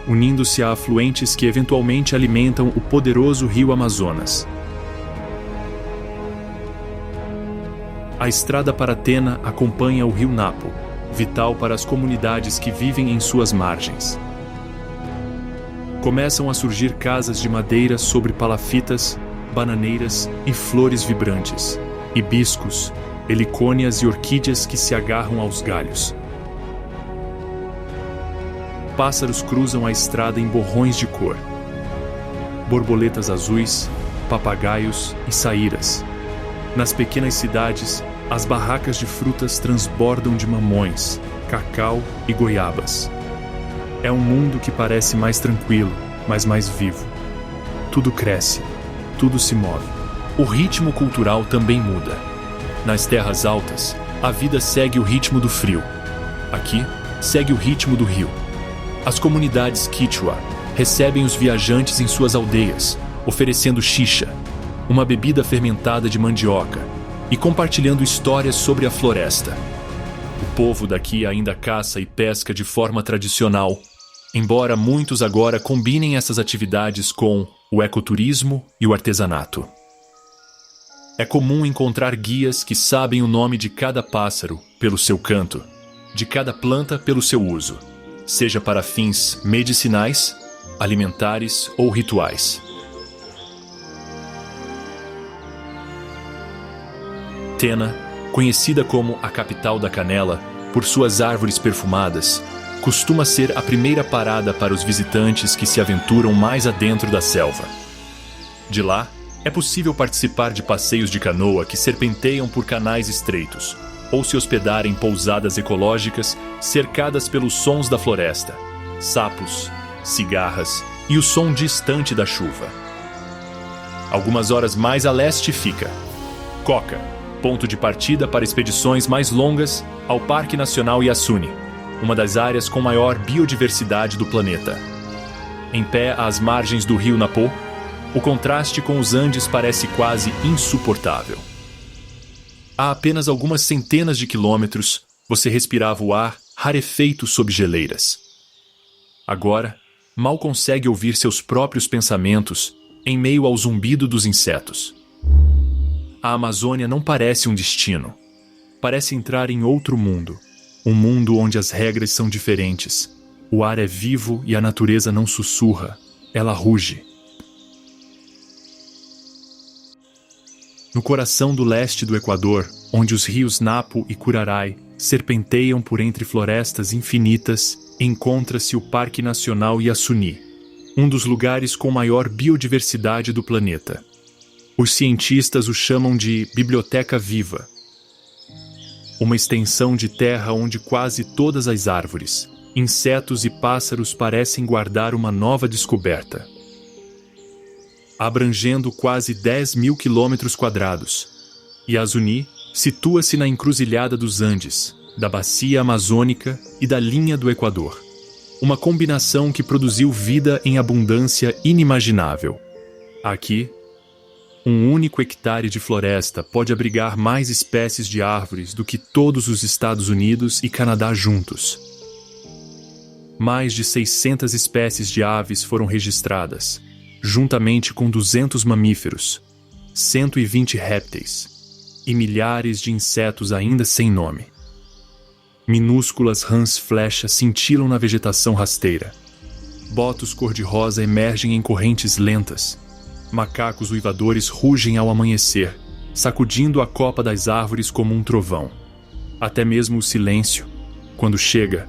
Speaker 1: unindo-se a afluentes que eventualmente alimentam o poderoso rio Amazonas. A estrada para Tena acompanha o rio Napo, vital para as comunidades que vivem em suas margens. Começam a surgir casas de madeira sobre palafitas, bananeiras e flores vibrantes, hibiscos, helicônias e orquídeas que se agarram aos galhos. Pássaros cruzam a estrada em borrões de cor. Borboletas azuis, papagaios e saíras. Nas pequenas cidades, as barracas de frutas transbordam de mamões, cacau e goiabas. É um mundo que parece mais tranquilo, mas mais vivo. Tudo cresce, tudo se move. O ritmo cultural também muda. Nas terras altas, a vida segue o ritmo do frio. Aqui, segue o ritmo do rio. As comunidades Quichua recebem os viajantes em suas aldeias, oferecendo xixa, uma bebida fermentada de mandioca, e compartilhando histórias sobre a floresta. O povo daqui ainda caça e pesca de forma tradicional, embora muitos agora combinem essas atividades com o ecoturismo e o artesanato. É comum encontrar guias que sabem o nome de cada pássaro pelo seu canto, de cada planta pelo seu uso, seja para fins medicinais, alimentares ou rituais. Tena, conhecida como a capital da canela por suas árvores perfumadas, costuma ser a primeira parada para os visitantes que se aventuram mais adentro da selva. De lá, é possível participar de passeios de canoa que serpenteiam por canais estreitos, ou se hospedar em pousadas ecológicas cercadas pelos sons da floresta, sapos, cigarras e o som distante da chuva. Algumas horas mais a leste fica Coca, ponto de partida para expedições mais longas ao Parque Nacional Yasuni, uma das áreas com maior biodiversidade do planeta. Em pé às margens do rio Napo, o contraste com os Andes parece quase insuportável. A apenas algumas centenas de quilômetros, você respirava o ar rarefeito sob geleiras. Agora, mal consegue ouvir seus próprios pensamentos em meio ao zumbido dos insetos. A Amazônia não parece um destino. Parece entrar em outro mundo. Um mundo onde as regras são diferentes, O ar é vivo e a natureza não sussurra, ela ruge. No coração do leste do Equador, onde os rios Napo e Curaray serpenteiam por entre florestas infinitas, encontra-se o Parque Nacional Yasuni, um dos lugares com maior biodiversidade do planeta. Os cientistas o chamam de Biblioteca Viva, uma extensão de terra onde quase todas as árvores, insetos e pássaros parecem guardar uma nova descoberta. Abrangendo quase 10.000 quilômetros quadrados, Yasuni situa-se na encruzilhada dos Andes, da Bacia Amazônica e da linha do Equador. Uma combinação que produziu vida em abundância inimaginável. Aqui, um único hectare de floresta pode abrigar mais espécies de árvores do que todos os Estados Unidos e Canadá juntos. Mais de 600 espécies de aves foram registradas, juntamente com 200 mamíferos, 120 répteis e milhares de insetos ainda sem nome. Minúsculas rãs flecha cintilam na vegetação rasteira. Botos cor-de-rosa emergem em correntes lentas. Macacos uivadores rugem ao amanhecer, sacudindo a copa das árvores como um trovão. Até mesmo o silêncio, quando chega,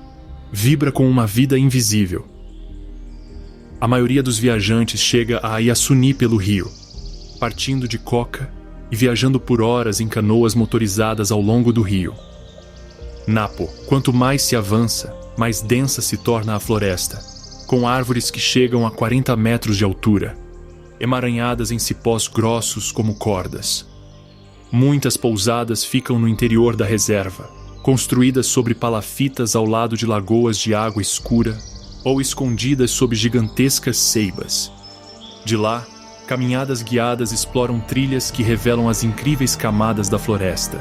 Speaker 1: vibra com uma vida invisível. A maioria dos viajantes chega a Yasuni pelo rio, partindo de Coca e viajando por horas em canoas motorizadas ao longo do rio. Napo, quanto mais se avança, mais densa se torna a floresta, com árvores que chegam a 40 metros de altura, emaranhadas em cipós grossos como cordas. Muitas pousadas ficam no interior da reserva, construídas sobre palafitas ao lado de lagoas de água escura ou escondidas sob gigantescas ceibas. De lá, caminhadas guiadas exploram trilhas que revelam as incríveis camadas da floresta,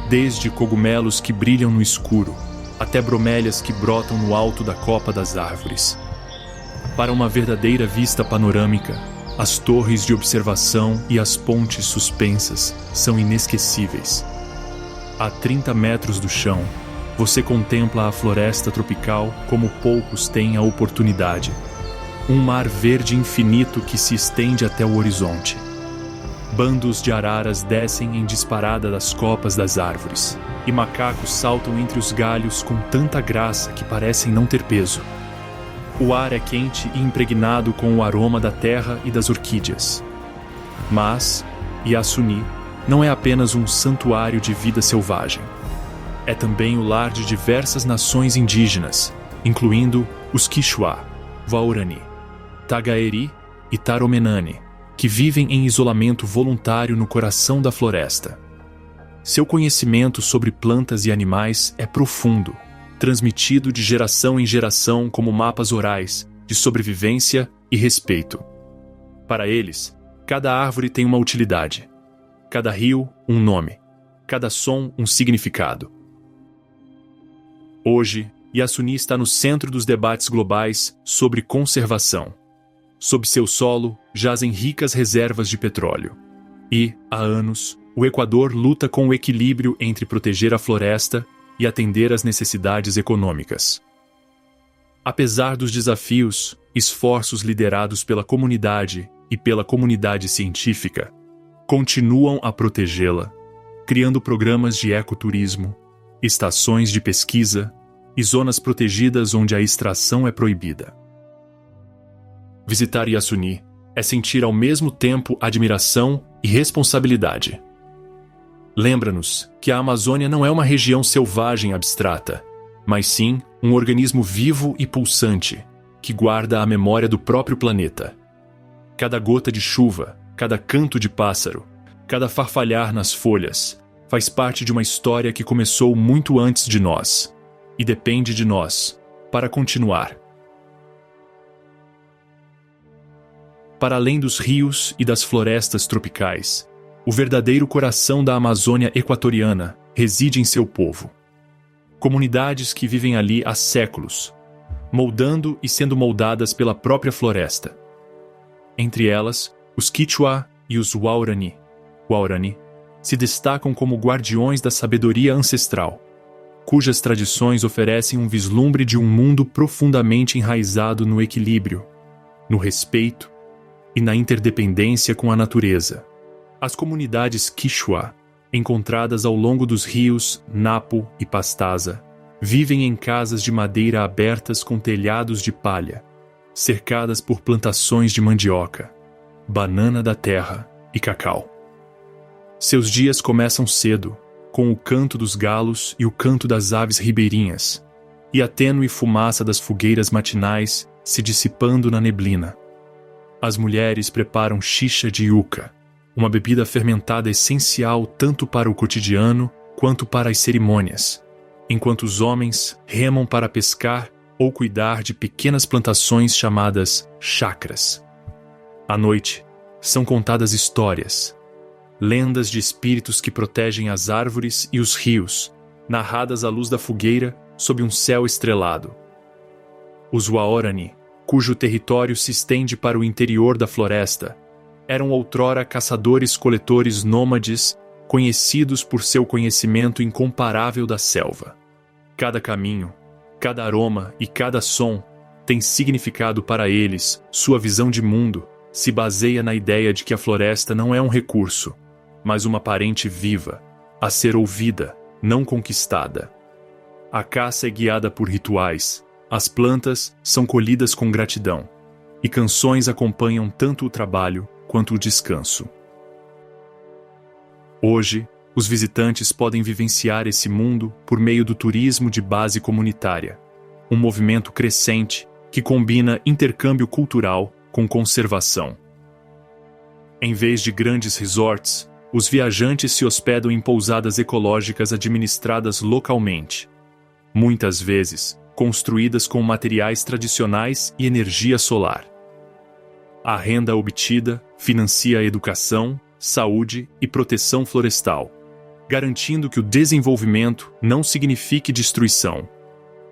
Speaker 1: desde cogumelos que brilham no escuro, até bromélias que brotam no alto da copa das árvores. Para uma verdadeira vista panorâmica, as torres de observação e as pontes suspensas são inesquecíveis. A 30 metros do chão, você contempla a floresta tropical como poucos têm a oportunidade. Um mar verde infinito que se estende até o horizonte. Bandos de araras descem em disparada das copas das árvores, e macacos saltam entre os galhos com tanta graça que parecem não ter peso. O ar é quente e impregnado com o aroma da terra e das orquídeas. Mas Yasuni não é apenas um santuário de vida selvagem. É também o lar de diversas nações indígenas, incluindo os Quechua, Waorani, Tagaeri e Taromenane, que vivem em isolamento voluntário no coração da floresta. Seu conhecimento sobre plantas e animais é profundo, transmitido de geração em geração como mapas orais de sobrevivência e respeito. Para eles, cada árvore tem uma utilidade, cada rio um nome, cada som um significado. Hoje, Yasuni está no centro dos debates globais sobre conservação. Sob seu solo, jazem ricas reservas de petróleo. E, há anos, o Equador luta com o equilíbrio entre proteger a floresta e atender às necessidades econômicas. Apesar dos desafios, esforços liderados pela comunidade e pela comunidade científica continuam a protegê-la, criando programas de ecoturismo, estações de pesquisa e zonas protegidas onde a extração é proibida. Visitar Yasuni é sentir ao mesmo tempo admiração e responsabilidade. Lembra-nos que a Amazônia não é uma região selvagem abstrata, mas sim um organismo vivo e pulsante, que guarda a memória do próprio planeta. Cada gota de chuva, cada canto de pássaro, cada farfalhar nas folhas, faz parte de uma história que começou muito antes de nós, e depende de nós, para continuar. Para além dos rios e das florestas tropicais, o verdadeiro coração da Amazônia equatoriana reside em seu povo. Comunidades que vivem ali há séculos, moldando e sendo moldadas pela própria floresta. Entre elas, os Quechua e os Waorani se destacam como guardiões da sabedoria ancestral, cujas tradições oferecem um vislumbre de um mundo profundamente enraizado no equilíbrio, no respeito e na interdependência com a natureza. As comunidades Quichua, encontradas ao longo dos rios Napo e Pastaza, vivem em casas de madeira abertas com telhados de palha, cercadas por plantações de mandioca, banana da terra e cacau. Seus dias começam cedo, com o canto dos galos e o canto das aves ribeirinhas, e a tênue fumaça das fogueiras matinais se dissipando na neblina. As mulheres preparam xixa de yuca, uma bebida fermentada essencial tanto para o cotidiano quanto para as cerimônias, enquanto os homens remam para pescar ou cuidar de pequenas plantações chamadas chacras. À noite, são contadas histórias, lendas de espíritos que protegem as árvores e os rios, narradas à luz da fogueira sob um céu estrelado. Os Waorani, cujo território se estende para o interior da floresta, eram outrora caçadores-coletores nômades conhecidos por seu conhecimento incomparável da selva. Cada caminho, cada aroma e cada som tem significado para eles. Sua visão de mundo se baseia na ideia de que a floresta não é um recurso, mas uma parente viva, a ser ouvida, não conquistada. A caça é guiada por rituais, as plantas são colhidas com gratidão, e canções acompanham tanto o trabalho quanto o descanso. Hoje, os visitantes podem vivenciar esse mundo por meio do turismo de base comunitária, um movimento crescente que combina intercâmbio cultural com conservação. Em vez de grandes resorts, os viajantes se hospedam em pousadas ecológicas administradas localmente, muitas vezes construídas com materiais tradicionais e energia solar. A renda obtida financia a educação, saúde e proteção florestal, garantindo que o desenvolvimento não signifique destruição.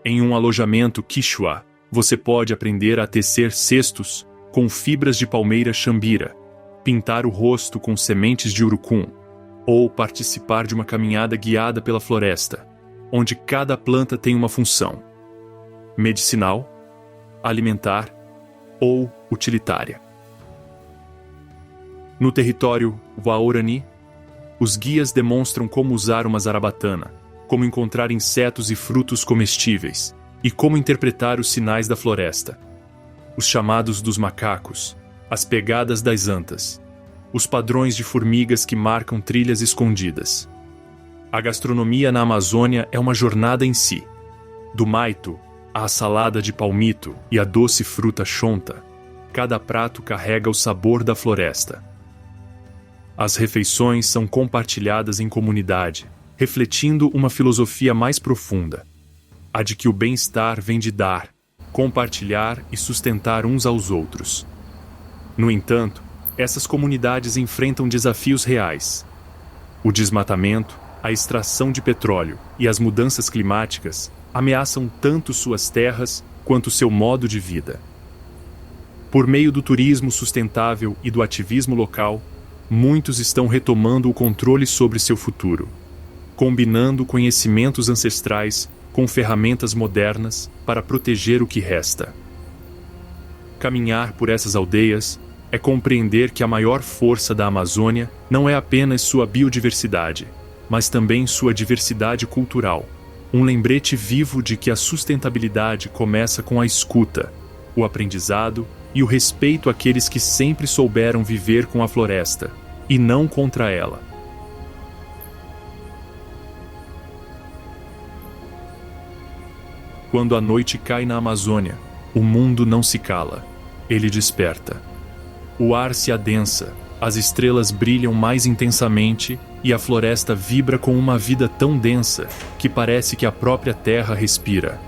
Speaker 1: Em um alojamento Quichua, você pode aprender a tecer cestos com fibras de palmeira chambira, pintar o rosto com sementes de urucum, ou participar de uma caminhada guiada pela floresta, onde cada planta tem uma função: medicinal, alimentar ou utilitária. No território Waorani, os guias demonstram como usar uma zarabatana, como encontrar insetos e frutos comestíveis, e como interpretar os sinais da floresta, os chamados dos macacos, as pegadas das antas, os padrões de formigas que marcam trilhas escondidas. A gastronomia na Amazônia é uma jornada em si. Do maito à salada de palmito e à doce fruta chonta, cada prato carrega o sabor da floresta. As refeições são compartilhadas em comunidade, refletindo uma filosofia mais profunda, a de que o bem-estar vem de dar, compartilhar e sustentar uns aos outros. No entanto, essas comunidades enfrentam desafios reais. O desmatamento, a extração de petróleo e as mudanças climáticas ameaçam tanto suas terras quanto seu modo de vida. Por meio do turismo sustentável e do ativismo local, muitos estão retomando o controle sobre seu futuro, combinando conhecimentos ancestrais com ferramentas modernas para proteger o que resta. Caminhar por essas aldeias é compreender que a maior força da Amazônia não é apenas sua biodiversidade, mas também sua diversidade cultural, um lembrete vivo de que a sustentabilidade começa com a escuta, o aprendizado e o respeito àqueles que sempre souberam viver com a floresta, e não contra ela. Quando a noite cai na Amazônia, o mundo não se cala, ele desperta. O ar se adensa, as estrelas brilham mais intensamente e a floresta vibra com uma vida tão densa que parece que a própria terra respira.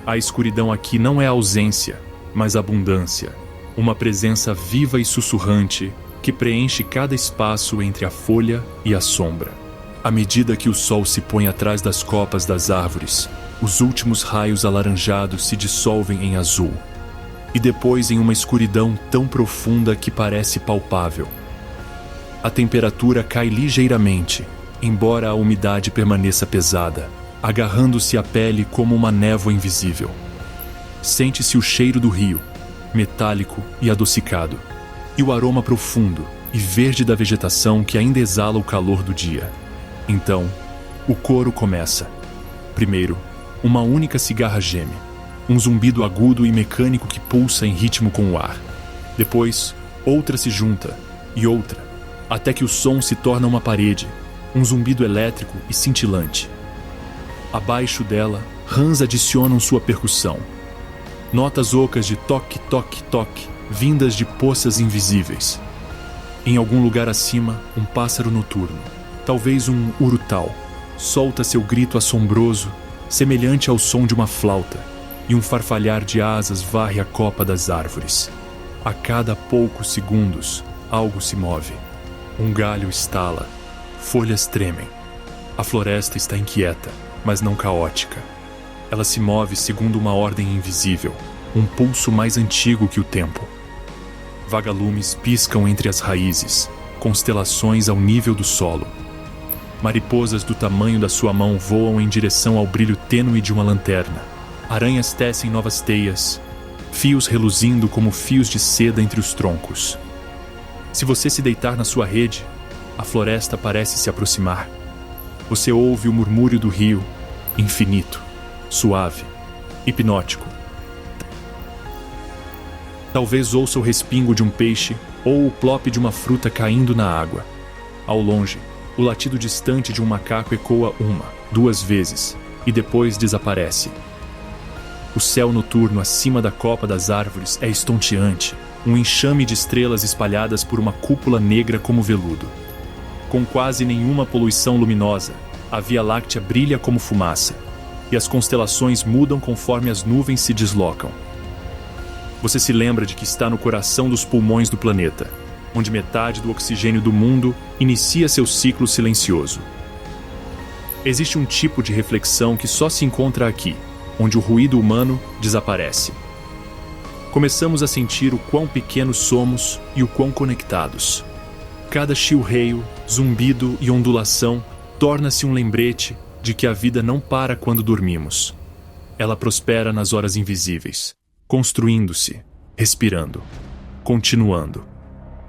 Speaker 1: A escuridão aqui não é ausência, mas abundância, uma presença viva e sussurrante que preenche cada espaço entre a folha e a sombra. À medida que o sol se põe atrás das copas das árvores, os últimos raios alaranjados se dissolvem em azul, e depois em uma escuridão tão profunda que parece palpável. A temperatura cai ligeiramente, embora a umidade permaneça pesada, agarrando-se à pele como uma névoa invisível. Sente-se o cheiro do rio, metálico e adocicado, e o aroma profundo e verde da vegetação que ainda exala o calor do dia. Então, o coro começa. Primeiro, uma única cigarra geme, um zumbido agudo e mecânico que pulsa em ritmo com o ar. Depois, outra se junta, e outra, até que o som se torna uma parede, um zumbido elétrico e cintilante. Abaixo dela, rãs adicionam sua percussão. Notas ocas de toque, toque, toque, vindas de poças invisíveis. Em algum lugar acima, um pássaro noturno, talvez um urutau, solta seu grito assombroso, semelhante ao som de uma flauta, e um farfalhar de asas varre a copa das árvores. A cada poucos segundos, algo se move. Um galho estala, folhas tremem. A floresta está inquieta, mas não caótica. Ela se move segundo uma ordem invisível, um pulso mais antigo que o tempo. Vagalumes piscam entre as raízes, constelações ao nível do solo. Mariposas do tamanho da sua mão voam em direção ao brilho tênue de uma lanterna. Aranhas tecem novas teias, fios reluzindo como fios de seda entre os troncos. Se você se deitar na sua rede, a floresta parece se aproximar. Você ouve o murmúrio do rio, infinito, suave, hipnótico. Talvez ouça o respingo de um peixe ou o plop de uma fruta caindo na água. Ao longe, o latido distante de um macaco ecoa 1, 2 vezes e depois desaparece. O céu noturno acima da copa das árvores é estonteante, um enxame de estrelas espalhadas por uma cúpula negra como veludo. Com quase nenhuma poluição luminosa, a Via Láctea brilha como fumaça, e as constelações mudam conforme as nuvens se deslocam. Você se lembra de que está no coração dos pulmões do planeta, onde metade do oxigênio do mundo inicia seu ciclo silencioso. Existe um tipo de reflexão que só se encontra aqui, onde o ruído humano desaparece. Começamos a sentir o quão pequenos somos e o quão conectados. Cada chilreio, zumbido e ondulação torna-se um lembrete de que a vida não para quando dormimos. Ela prospera nas horas invisíveis, construindo-se, respirando, continuando.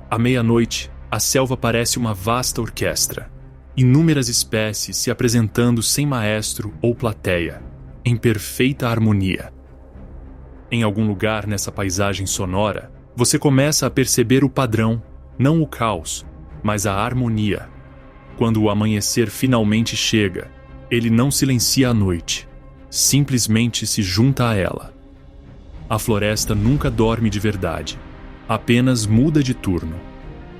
Speaker 1: À meia-noite, a selva parece uma vasta orquestra. Inúmeras espécies se apresentando sem maestro ou plateia, em perfeita harmonia. Em algum lugar nessa paisagem sonora, você começa a perceber o padrão, não o caos, mas a harmonia. Quando o amanhecer finalmente chega, ele não silencia a noite, simplesmente se junta a ela. A floresta nunca dorme de verdade, apenas muda de turno.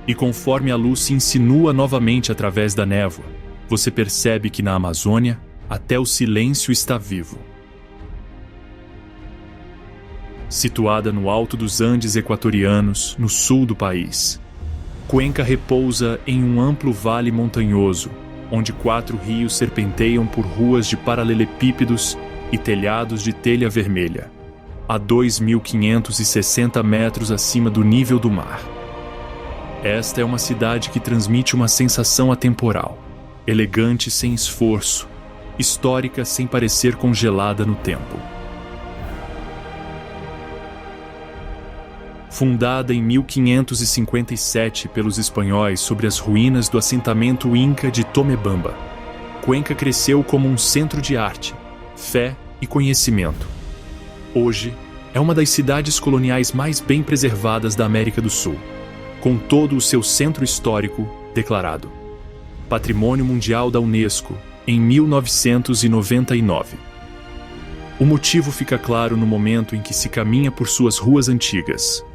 Speaker 1: E conforme a luz se insinua novamente através da névoa, você percebe que na Amazônia, até o silêncio está vivo. Situada no alto dos Andes equatorianos, no sul do país, Cuenca repousa em um amplo vale montanhoso, onde 4 rios serpenteiam por ruas de paralelepípedos e telhados de telha vermelha, a 2.560 metros acima do nível do mar. Esta é uma cidade que transmite uma sensação atemporal, elegante sem esforço, histórica sem parecer congelada no tempo. Fundada em 1557 pelos espanhóis sobre as ruínas do assentamento Inca de Tomebamba, Cuenca cresceu como um centro de arte, fé e conhecimento. Hoje, é uma das cidades coloniais mais bem preservadas da América do Sul, com todo o seu centro histórico declarado Patrimônio Mundial da Unesco em 1999. O motivo fica claro no momento em que se caminha por suas ruas antigas.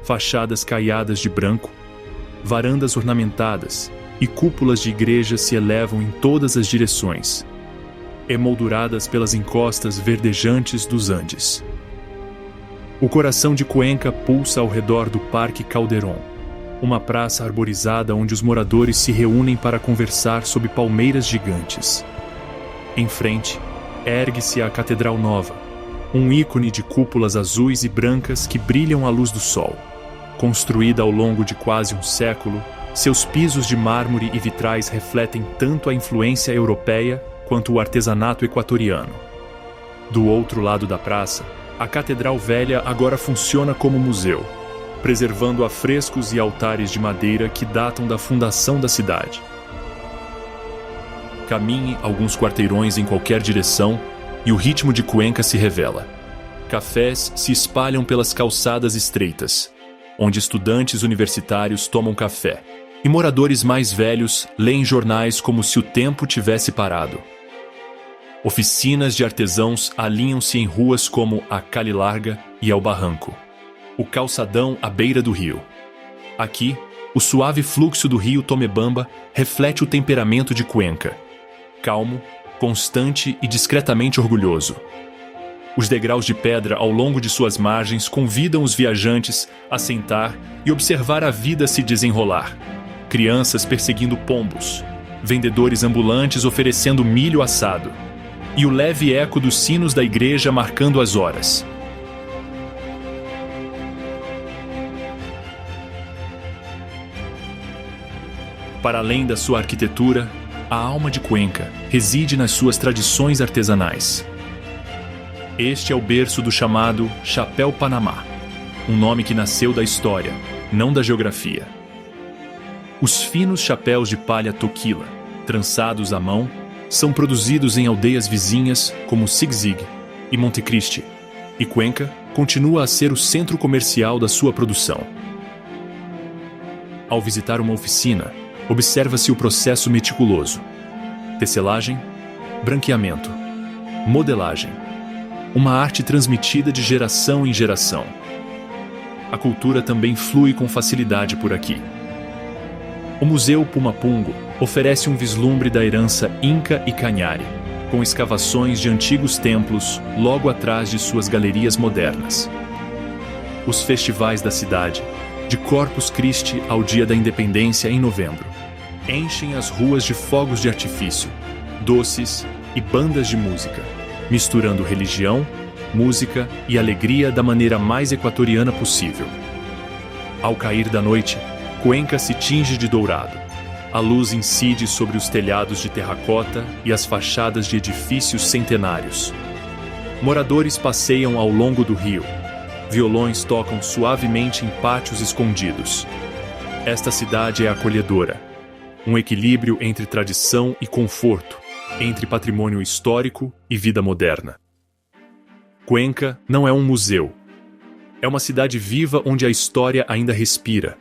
Speaker 1: Fachadas caiadas de branco, varandas ornamentadas e cúpulas de igrejas se elevam em todas as direções, emolduradas pelas encostas verdejantes dos Andes. O coração de Cuenca pulsa ao redor do Parque Calderón, uma praça arborizada onde os moradores se reúnem para conversar sob palmeiras gigantes. Em frente, ergue-se a Catedral Nova, um ícone de cúpulas azuis e brancas que brilham à luz do sol. Construída ao longo de quase um século, seus pisos de mármore e vitrais refletem tanto a influência europeia quanto o artesanato equatoriano. Do outro lado da praça, a Catedral Velha agora funciona como museu, preservando afrescos e altares de madeira que datam da fundação da cidade. Caminhe alguns quarteirões em qualquer direção e o ritmo de Cuenca se revela. Cafés se espalham pelas calçadas estreitas, onde estudantes universitários tomam café, e moradores mais velhos leem jornais como se o tempo tivesse parado. Oficinas de artesãos alinham-se em ruas como a Cali Larga e El Barranco, o calçadão à beira do rio. Aqui, o suave fluxo do rio Tomebamba reflete o temperamento de Cuenca, calmo, constante e discretamente orgulhoso. Os degraus de pedra ao longo de suas margens convidam os viajantes a sentar e observar a vida se desenrolar. Crianças perseguindo pombos, vendedores ambulantes oferecendo milho assado, e o leve eco dos sinos da igreja marcando as horas. Para além da sua arquitetura, a alma de Cuenca reside nas suas tradições artesanais. Este é o berço do chamado Chapéu Panamá, um nome que nasceu da história, não da geografia. Os finos chapéus de palha toquila, trançados à mão, são produzidos em aldeias vizinhas como Sig-Sig e Montecristi, e Cuenca continua a ser o centro comercial da sua produção. Ao visitar uma oficina, observa-se o processo meticuloso: tecelagem, branqueamento, modelagem, uma arte transmitida de geração em geração. A cultura também flui com facilidade por aqui. O Museu Pumapungo oferece um vislumbre da herança Inca e Cañari, com escavações de antigos templos logo atrás de suas galerias modernas. Os festivais da cidade, de Corpus Christi ao Dia da Independência em novembro, enchem as ruas de fogos de artifício, doces e bandas de música, misturando religião, música e alegria da maneira mais equatoriana possível. Ao cair da noite, Cuenca se tinge de dourado. A luz incide sobre os telhados de terracota e as fachadas de edifícios centenários. Moradores passeiam ao longo do rio. Violões tocam suavemente em pátios escondidos. Esta cidade é acolhedora. Um equilíbrio entre tradição e conforto, entre patrimônio histórico e vida moderna. Cuenca não é um museu. É uma cidade viva onde a história ainda respira,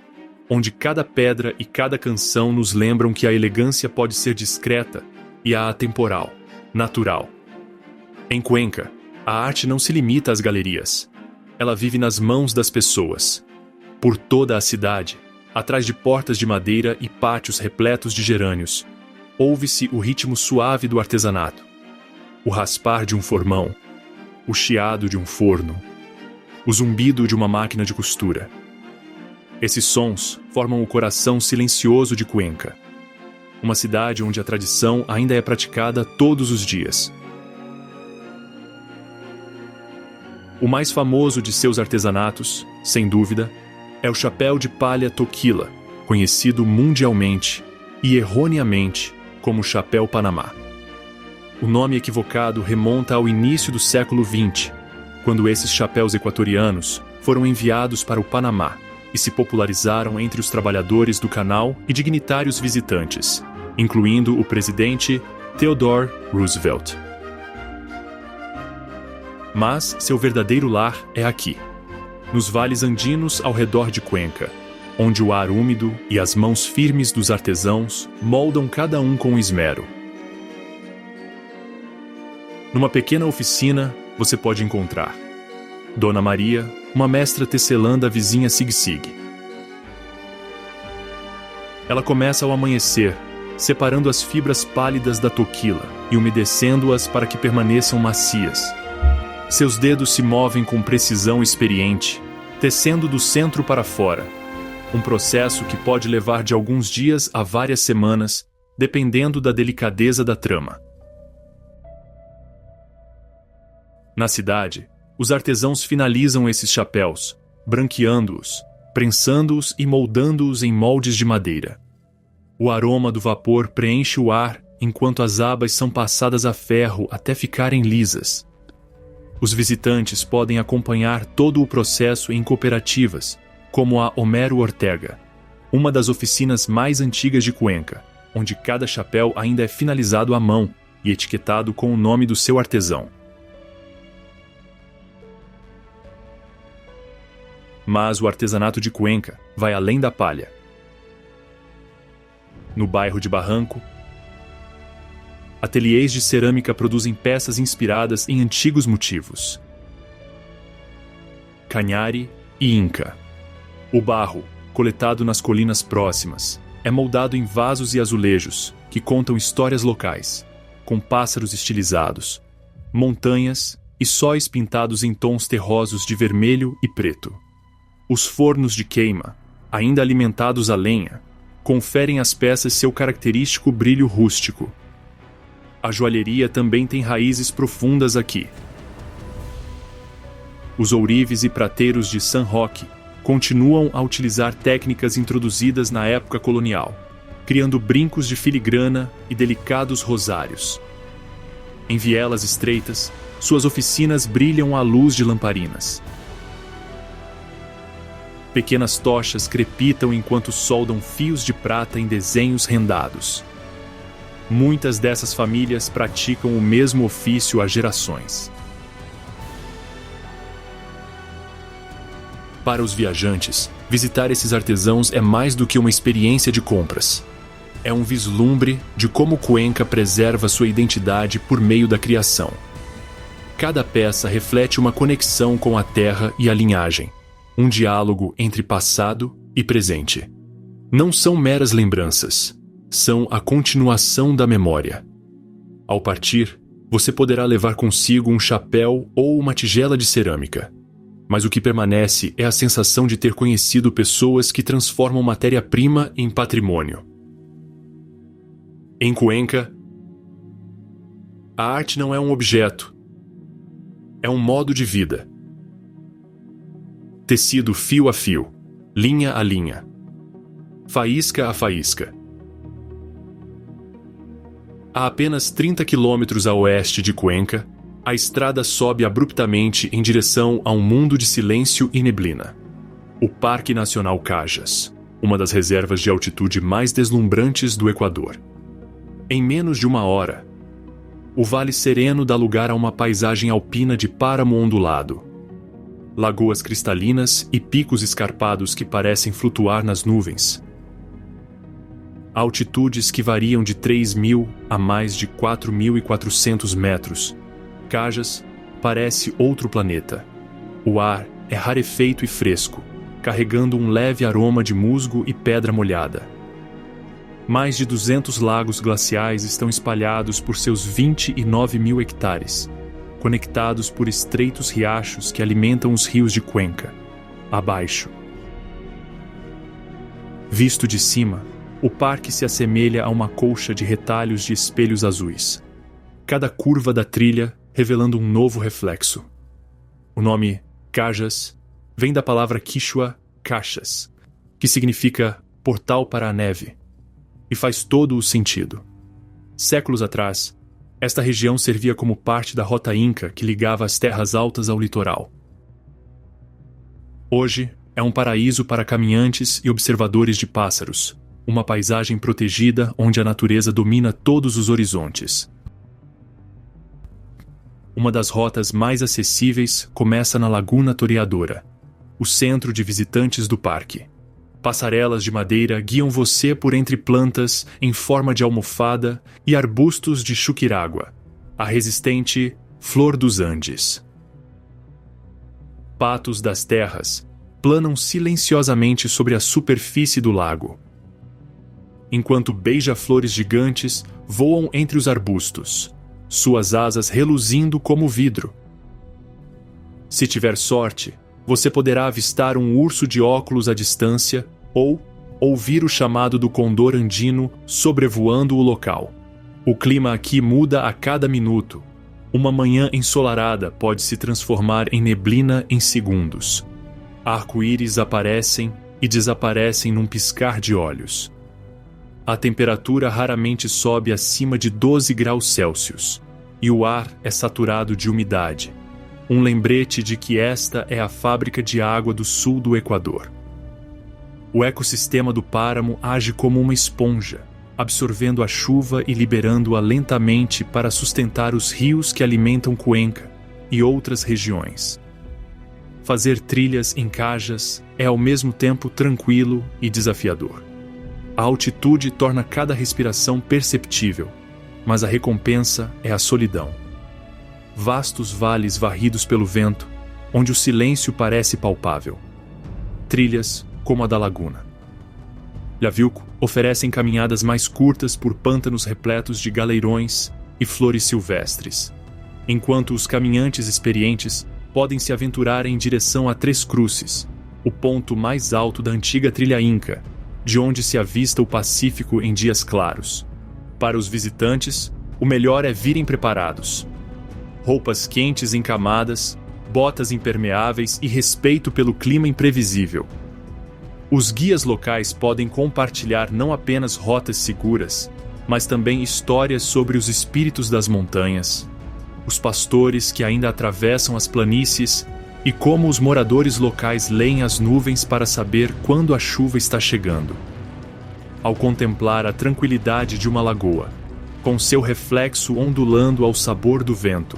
Speaker 1: onde cada pedra e cada canção nos lembram que a elegância pode ser discreta e a atemporal, natural. Em Cuenca, a arte não se limita às galerias. Ela vive nas mãos das pessoas. Por toda a cidade, atrás de portas de madeira e pátios repletos de gerânios, ouve-se o ritmo suave do artesanato, o raspar de um formão, o chiado de um forno, o zumbido de uma máquina de costura. Esses sons formam o coração silencioso de Cuenca, uma cidade onde a tradição ainda é praticada todos os dias. O mais famoso de seus artesanatos, sem dúvida, é o chapéu de palha toquila, conhecido mundialmente e erroneamente como Chapéu Panamá. O nome equivocado remonta ao início do século XX, quando esses chapéus equatorianos foram enviados para o Panamá e se popularizaram entre os trabalhadores do canal e dignitários visitantes, incluindo o presidente Theodore Roosevelt. Mas seu verdadeiro lar é aqui, nos vales andinos ao redor de Cuenca, onde o ar úmido e as mãos firmes dos artesãos moldam cada um com esmero. Numa pequena oficina, você pode encontrar Dona Maria, uma mestra tecelã da vizinha Sig-Sig. Ela começa ao amanhecer, separando as fibras pálidas da toquila e umedecendo-as para que permaneçam macias. Seus dedos se movem com precisão experiente, tecendo do centro para fora, um processo que pode levar de alguns dias a várias semanas, dependendo da delicadeza da trama. Na cidade, os artesãos finalizam esses chapéus, branqueando-os, prensando-os e moldando-os em moldes de madeira. O aroma do vapor preenche o ar enquanto as abas são passadas a ferro até ficarem lisas. Os visitantes podem acompanhar todo o processo em cooperativas, como a Homero Ortega, uma das oficinas mais antigas de Cuenca, onde cada chapéu ainda é finalizado à mão e etiquetado com o nome do seu artesão. Mas o artesanato de Cuenca vai além da palha. No bairro de Barranco, ateliês de cerâmica produzem peças inspiradas em antigos motivos. Cañari e Inca. O barro, coletado nas colinas próximas, é moldado em vasos e azulejos que contam histórias locais, com pássaros estilizados, montanhas e sóis pintados em tons terrosos de vermelho e preto. Os fornos de queima, ainda alimentados a lenha, conferem às peças seu característico brilho rústico. A joalheria também tem raízes profundas aqui. Os ourives e prateiros de San Roque continuam a utilizar técnicas introduzidas na época colonial, criando brincos de filigrana e delicados rosários. Em vielas estreitas, suas oficinas brilham à luz de lamparinas. Pequenas tochas crepitam enquanto soldam fios de prata em desenhos rendados. Muitas dessas famílias praticam o mesmo ofício há gerações. Para os viajantes, visitar esses artesãos é mais do que uma experiência de compras. É um vislumbre de como Cuenca preserva sua identidade por meio da criação. Cada peça reflete uma conexão com a terra e a linhagem, um diálogo entre passado e presente. Não são meras lembranças, são a continuação da memória. Ao partir, você poderá levar consigo um chapéu ou uma tigela de cerâmica. Mas o que permanece é a sensação de ter conhecido pessoas que transformam matéria-prima em patrimônio. Em Cuenca, a arte não é um objeto, é um modo de vida. Tecido fio a fio, linha a linha, faísca a faísca. A apenas 30 quilômetros a oeste de Cuenca, a estrada sobe abruptamente em direção a um mundo de silêncio e neblina. O Parque Nacional Cajas, uma das reservas de altitude mais deslumbrantes do Equador. Em menos de uma hora, o Vale Sereno dá lugar a uma paisagem alpina de páramo ondulado. Lagoas cristalinas e picos escarpados que parecem flutuar nas nuvens. Altitudes que variam de 3.000 a mais de 4.400 metros. Cajas parece outro planeta. O ar é rarefeito e fresco, carregando um leve aroma de musgo e pedra molhada. Mais de 200 lagos glaciais estão espalhados por seus 29.000 hectares, conectados por estreitos riachos que alimentam os rios de Cuenca. Abaixo. Visto de cima, o parque se assemelha a uma colcha de retalhos de espelhos azuis. Cada curva da trilha revelando um novo reflexo. O nome Cajas vem da palavra quichua Caxas, que significa portal para a neve, e faz todo o sentido. Séculos atrás, esta região servia como parte da rota Inca que ligava as terras altas ao litoral. Hoje, é um paraíso para caminhantes e observadores de pássaros, uma paisagem protegida onde a natureza domina todos os horizontes. Uma das rotas mais acessíveis começa na Laguna Toreadora, o centro de visitantes do parque. Passarelas de madeira guiam você por entre plantas em forma de almofada e arbustos de chuquiragua, a resistente flor dos Andes. Patos das terras planam silenciosamente sobre a superfície do lago, enquanto beija-flores gigantes voam entre os arbustos, suas asas reluzindo como vidro. Se tiver sorte, você poderá avistar um urso de óculos à distância ou ouvir o chamado do condor andino sobrevoando o local. O clima aqui muda a cada minuto. Uma manhã ensolarada pode se transformar em neblina em segundos. Arco-íris aparecem e desaparecem num piscar de olhos. A temperatura raramente sobe acima de 12 graus Celsius e o ar é saturado de umidade, um lembrete de que esta é a fábrica de água do sul do Equador. O ecossistema do páramo age como uma esponja, absorvendo a chuva e liberando-a lentamente para sustentar os rios que alimentam Cuenca e outras regiões. Fazer trilhas em Cajas é ao mesmo tempo tranquilo e desafiador. A altitude torna cada respiração perceptível, mas a recompensa é a solidão. Vastos vales varridos pelo vento, onde o silêncio parece palpável. Trilhas como a da Laguna. Llavilco oferecem caminhadas mais curtas por pântanos repletos de galeirões e flores silvestres, enquanto os caminhantes experientes podem se aventurar em direção a Três Cruzes, o ponto mais alto da antiga trilha Inca, de onde se avista o Pacífico em dias claros. Para os visitantes, o melhor é virem preparados. Roupas quentes em camadas, botas impermeáveis e respeito pelo clima imprevisível. Os guias locais podem compartilhar não apenas rotas seguras, mas também histórias sobre os espíritos das montanhas, os pastores que ainda atravessam as planícies e como os moradores locais leem as nuvens para saber quando a chuva está chegando. Ao contemplar a tranquilidade de uma lagoa, com seu reflexo ondulando ao sabor do vento,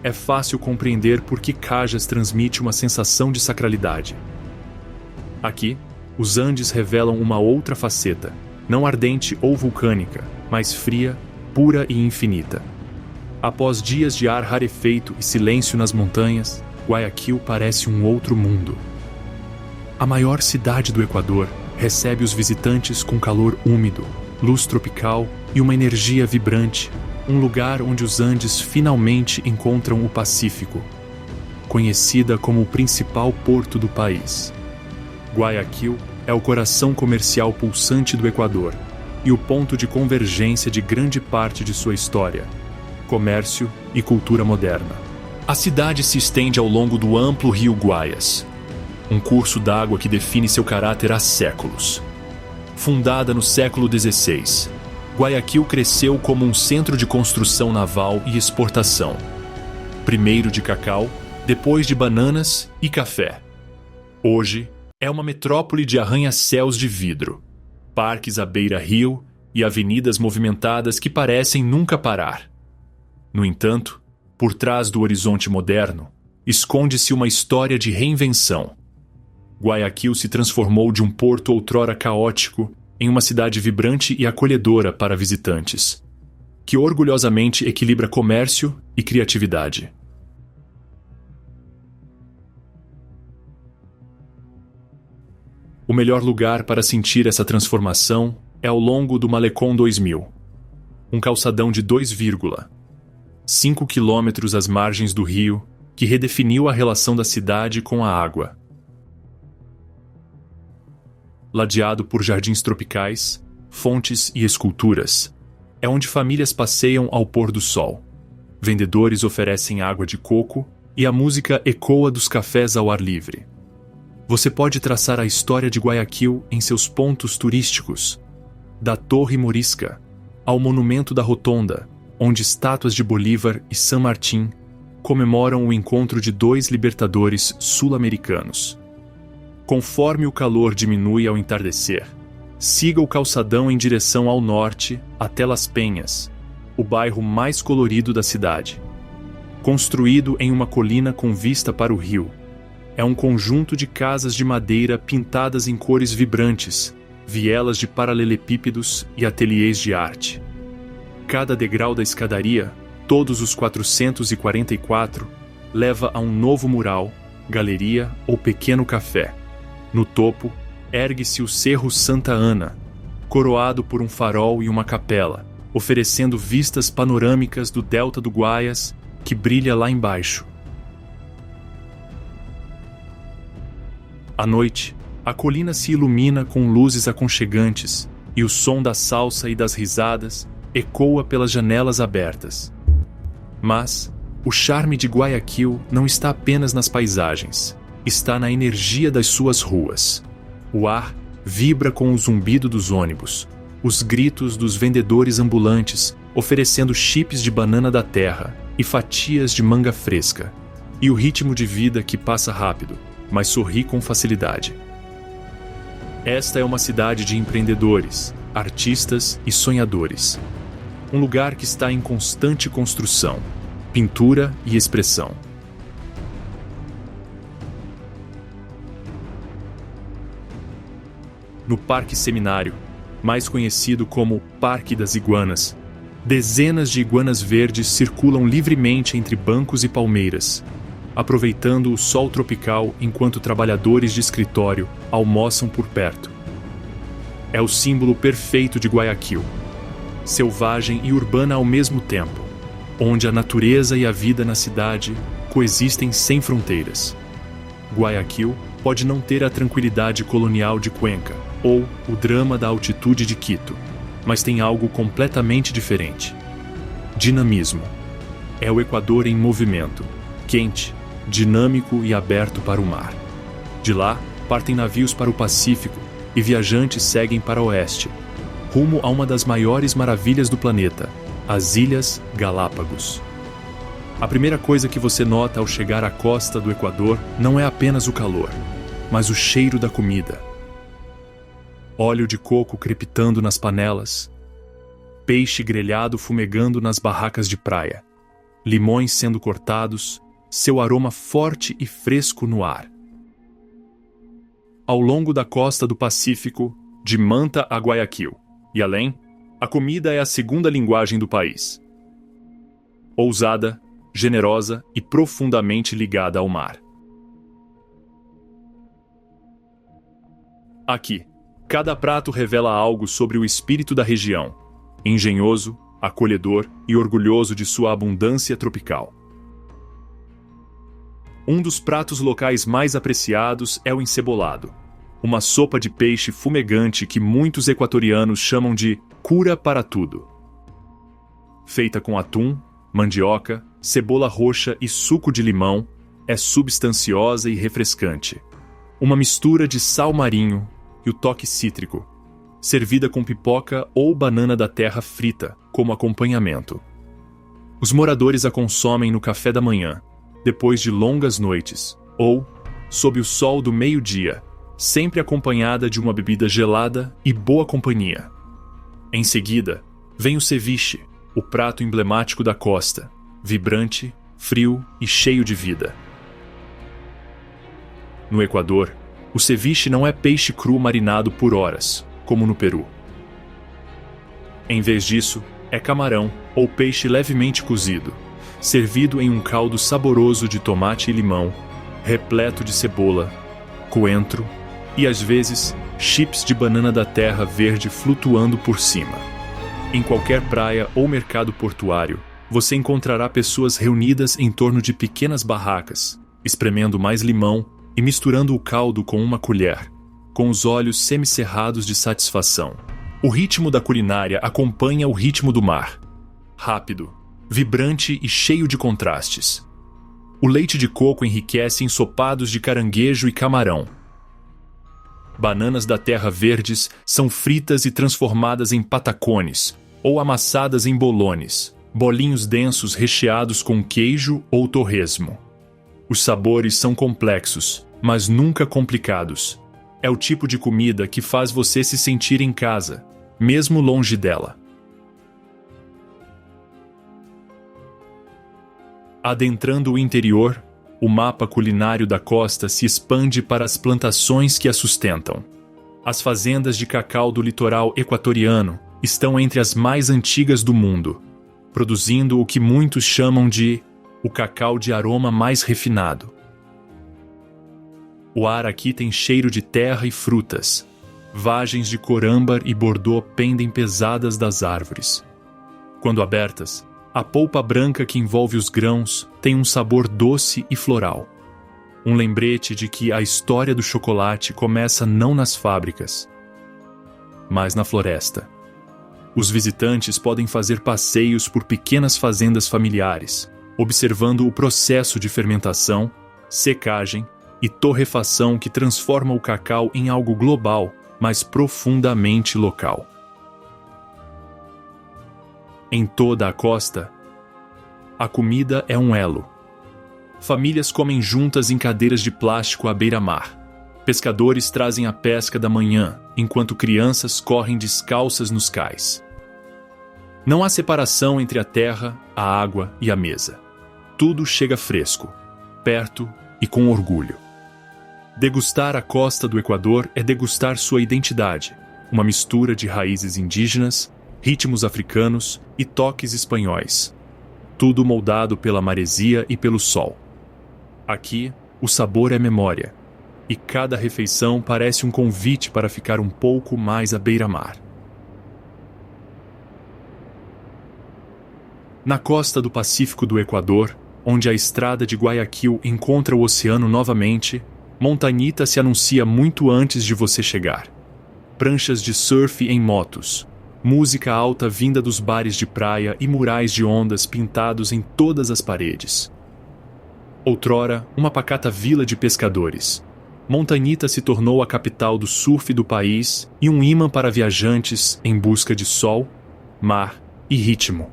Speaker 1: é fácil compreender por que Cajas transmite uma sensação de sacralidade. Aqui, os Andes revelam uma outra faceta, não ardente ou vulcânica, mas fria, pura e infinita. Após dias de ar rarefeito e silêncio nas montanhas, Guayaquil parece um outro mundo. A maior cidade do Equador recebe os visitantes com calor úmido, luz tropical e uma energia vibrante, um lugar onde os Andes finalmente encontram o Pacífico, conhecida como o principal porto do país. Guayaquil é o coração comercial pulsante do Equador e o ponto de convergência de grande parte de sua história, comércio e cultura moderna. A cidade se estende ao longo do amplo rio Guayas, um curso d'água que define seu caráter há séculos. Fundada no século XVI, Guayaquil cresceu como um centro de construção naval e exportação. Primeiro de cacau, depois de bananas e café. Hoje, é uma metrópole de arranha-céus de vidro, parques à beira-rio e avenidas movimentadas que parecem nunca parar. No entanto, por trás do horizonte moderno, esconde-se uma história de reinvenção. Guayaquil se transformou de um porto outrora caótico em uma cidade vibrante e acolhedora para visitantes, que orgulhosamente equilibra comércio e criatividade. O melhor lugar para sentir essa transformação é ao longo do Malecón 2000, um calçadão de 2,5 quilômetros às margens do rio que redefiniu a relação da cidade com a água. Ladeado por jardins tropicais, fontes e esculturas, é onde famílias passeiam ao pôr do sol. Vendedores oferecem água de coco e a música ecoa dos cafés ao ar livre. Você pode traçar a história de Guayaquil em seus pontos turísticos, da Torre Morisca ao Monumento da Rotonda, onde estátuas de Bolívar e San Martín comemoram o encontro de dois libertadores sul-americanos. Conforme o calor diminui ao entardecer, siga o calçadão em direção ao norte até Las Penhas, o bairro mais colorido da cidade. Construído em uma colina com vista para o rio, é um conjunto de casas de madeira pintadas em cores vibrantes, vielas de paralelepípedos e ateliês de arte. Cada degrau da escadaria, todos os 444, leva a um novo mural, galeria ou pequeno café. No topo, ergue-se o Cerro Santa Ana, coroado por um farol e uma capela, oferecendo vistas panorâmicas do delta do Guayas, que brilha lá embaixo. À noite, a colina se ilumina com luzes aconchegantes e o som da salsa e das risadas ecoa pelas janelas abertas. Mas o charme de Guayaquil não está apenas nas paisagens, está na energia das suas ruas. O ar vibra com o zumbido dos ônibus, os gritos dos vendedores ambulantes oferecendo chips de banana da terra e fatias de manga fresca, e o ritmo de vida que passa rápido, mas sorri com facilidade. Esta é uma cidade de empreendedores, artistas e sonhadores. Um lugar que está em constante construção, pintura e expressão. No Parque Seminário, mais conhecido como Parque das Iguanas, dezenas de iguanas verdes circulam livremente entre bancos e palmeiras, aproveitando o sol tropical enquanto trabalhadores de escritório almoçam por perto. É o símbolo perfeito de Guayaquil, selvagem e urbana ao mesmo tempo, onde a natureza e a vida na cidade coexistem sem fronteiras. Guayaquil pode não ter a tranquilidade colonial de Cuenca ou o drama da altitude de Quito, mas tem algo completamente diferente. Dinamismo. É o Equador em movimento, quente, dinâmico e aberto para o mar. De lá, partem navios para o Pacífico e viajantes seguem para o oeste, rumo a uma das maiores maravilhas do planeta, as Ilhas Galápagos. A primeira coisa que você nota ao chegar à costa do Equador não é apenas o calor, mas o cheiro da comida. Óleo de coco crepitando nas panelas, peixe grelhado fumegando nas barracas de praia, limões sendo cortados, seu aroma forte e fresco no ar. Ao longo da costa do Pacífico, de Manta a Guayaquil, e além, a comida é a segunda linguagem do país. Ousada, generosa e profundamente ligada ao mar. Aqui, cada prato revela algo sobre o espírito da região, engenhoso, acolhedor e orgulhoso de sua abundância tropical. Um dos pratos locais mais apreciados é o encebolado, uma sopa de peixe fumegante que muitos equatorianos chamam de cura para tudo. Feita com atum, mandioca, cebola roxa e suco de limão, é substanciosa e refrescante. Uma mistura de sal marinho e o toque cítrico, servida com pipoca ou banana da terra frita como acompanhamento. Os moradores a consomem no café da manhã, depois de longas noites, ou sob o sol do meio-dia, sempre acompanhada de uma bebida gelada e boa companhia. Em seguida, vem o ceviche, o prato emblemático da costa, vibrante, frio e cheio de vida. No Equador, o ceviche não é peixe cru marinado por horas, como no Peru. Em vez disso, é camarão ou peixe levemente cozido, servido em um caldo saboroso de tomate e limão, repleto de cebola, coentro e, às vezes, chips de banana da terra verde flutuando por cima. Em qualquer praia ou mercado portuário, você encontrará pessoas reunidas em torno de pequenas barracas, espremendo mais limão e misturando o caldo com uma colher, com os olhos semicerrados de satisfação. O ritmo da culinária acompanha o ritmo do mar. Rápido, vibrante e cheio de contrastes. O leite de coco enriquece ensopados de caranguejo e camarão. Bananas da terra verdes são fritas e transformadas em patacones, ou amassadas em bolones, bolinhos densos recheados com queijo ou torresmo. Os sabores são complexos, mas nunca complicados. É o tipo de comida que faz você se sentir em casa, mesmo longe dela. Adentrando o interior, o mapa culinário da costa se expande para as plantações que a sustentam. As fazendas de cacau do litoral equatoriano estão entre as mais antigas do mundo, produzindo o que muitos chamam de o cacau de aroma mais refinado. O ar aqui tem cheiro de terra e frutas. Vagens de corâmbar e bordô pendem pesadas das árvores. Quando abertas, a polpa branca que envolve os grãos tem um sabor doce e floral. Um lembrete de que a história do chocolate começa não nas fábricas, mas na floresta. Os visitantes podem fazer passeios por pequenas fazendas familiares, observando o processo de fermentação, secagem e torrefação que transforma o cacau em algo global, mas profundamente local. Em toda a costa, a comida é um elo. Famílias comem juntas em cadeiras de plástico à beira-mar. Pescadores trazem a pesca da manhã, enquanto crianças correm descalças nos cais. Não há separação entre a terra, a água e a mesa. Tudo chega fresco, perto e com orgulho. Degustar a costa do Equador é degustar sua identidade, uma mistura de raízes indígenas, ritmos africanos e toques espanhóis. Tudo moldado pela maresia e pelo sol. Aqui, o sabor é memória, e cada refeição parece um convite para ficar um pouco mais à beira-mar. Na costa do Pacífico do Equador, onde a estrada de Guayaquil encontra o oceano novamente, Montañita se anuncia muito antes de você chegar. Pranchas de surf em motos, música alta vinda dos bares de praia e murais de ondas pintados em todas as paredes. Outrora, uma pacata vila de pescadores, Montañita se tornou a capital do surf do país e um imã para viajantes em busca de sol, mar e ritmo.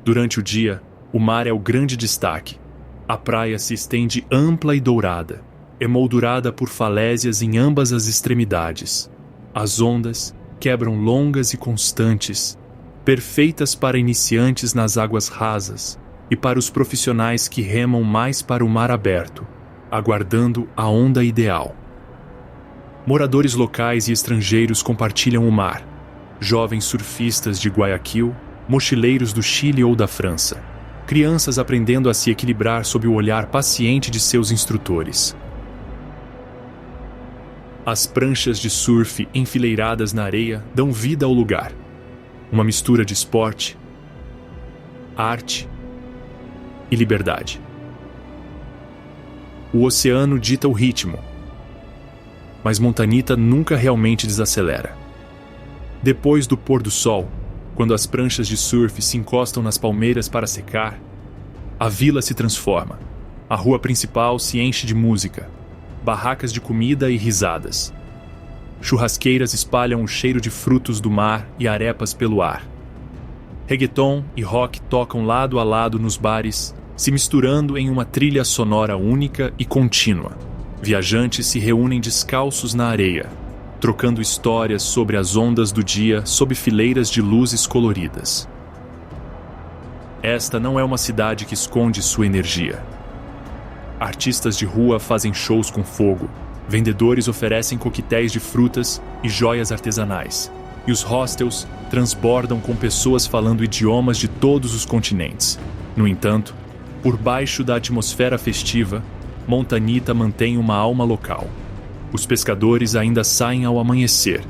Speaker 1: Durante o dia, o mar é o grande destaque. A praia se estende ampla e dourada, emoldurada por falésias em ambas as extremidades. As ondas quebram longas e constantes, perfeitas para iniciantes nas águas rasas e para os profissionais que remam mais para o mar aberto, aguardando a onda ideal. Moradores locais e estrangeiros compartilham o mar. Jovens surfistas de Guayaquil, mochileiros do Chile ou da França. Crianças aprendendo a se equilibrar sob o olhar paciente de seus instrutores. As pranchas de surf enfileiradas na areia dão vida ao lugar. Uma mistura de esporte, arte e liberdade. O oceano dita o ritmo, mas Montañita nunca realmente desacelera. Depois do pôr do sol, quando as pranchas de surf se encostam nas palmeiras para secar, a vila se transforma. A rua principal se enche de música, barracas de comida e risadas. Churrasqueiras espalham o cheiro de frutos do mar e arepas pelo ar. Reggaeton e rock tocam lado a lado nos bares, se misturando em uma trilha sonora única e contínua. Viajantes se reúnem descalços na areia, trocando histórias sobre as ondas do dia sob fileiras de luzes coloridas. Esta não é uma cidade que esconde sua energia. Artistas de rua fazem shows com fogo, vendedores oferecem coquetéis de frutas e joias artesanais, e os hostels transbordam com pessoas falando idiomas de todos os continentes. No entanto, por baixo da atmosfera festiva, Montañita mantém uma alma local. Os pescadores ainda saem ao amanhecer,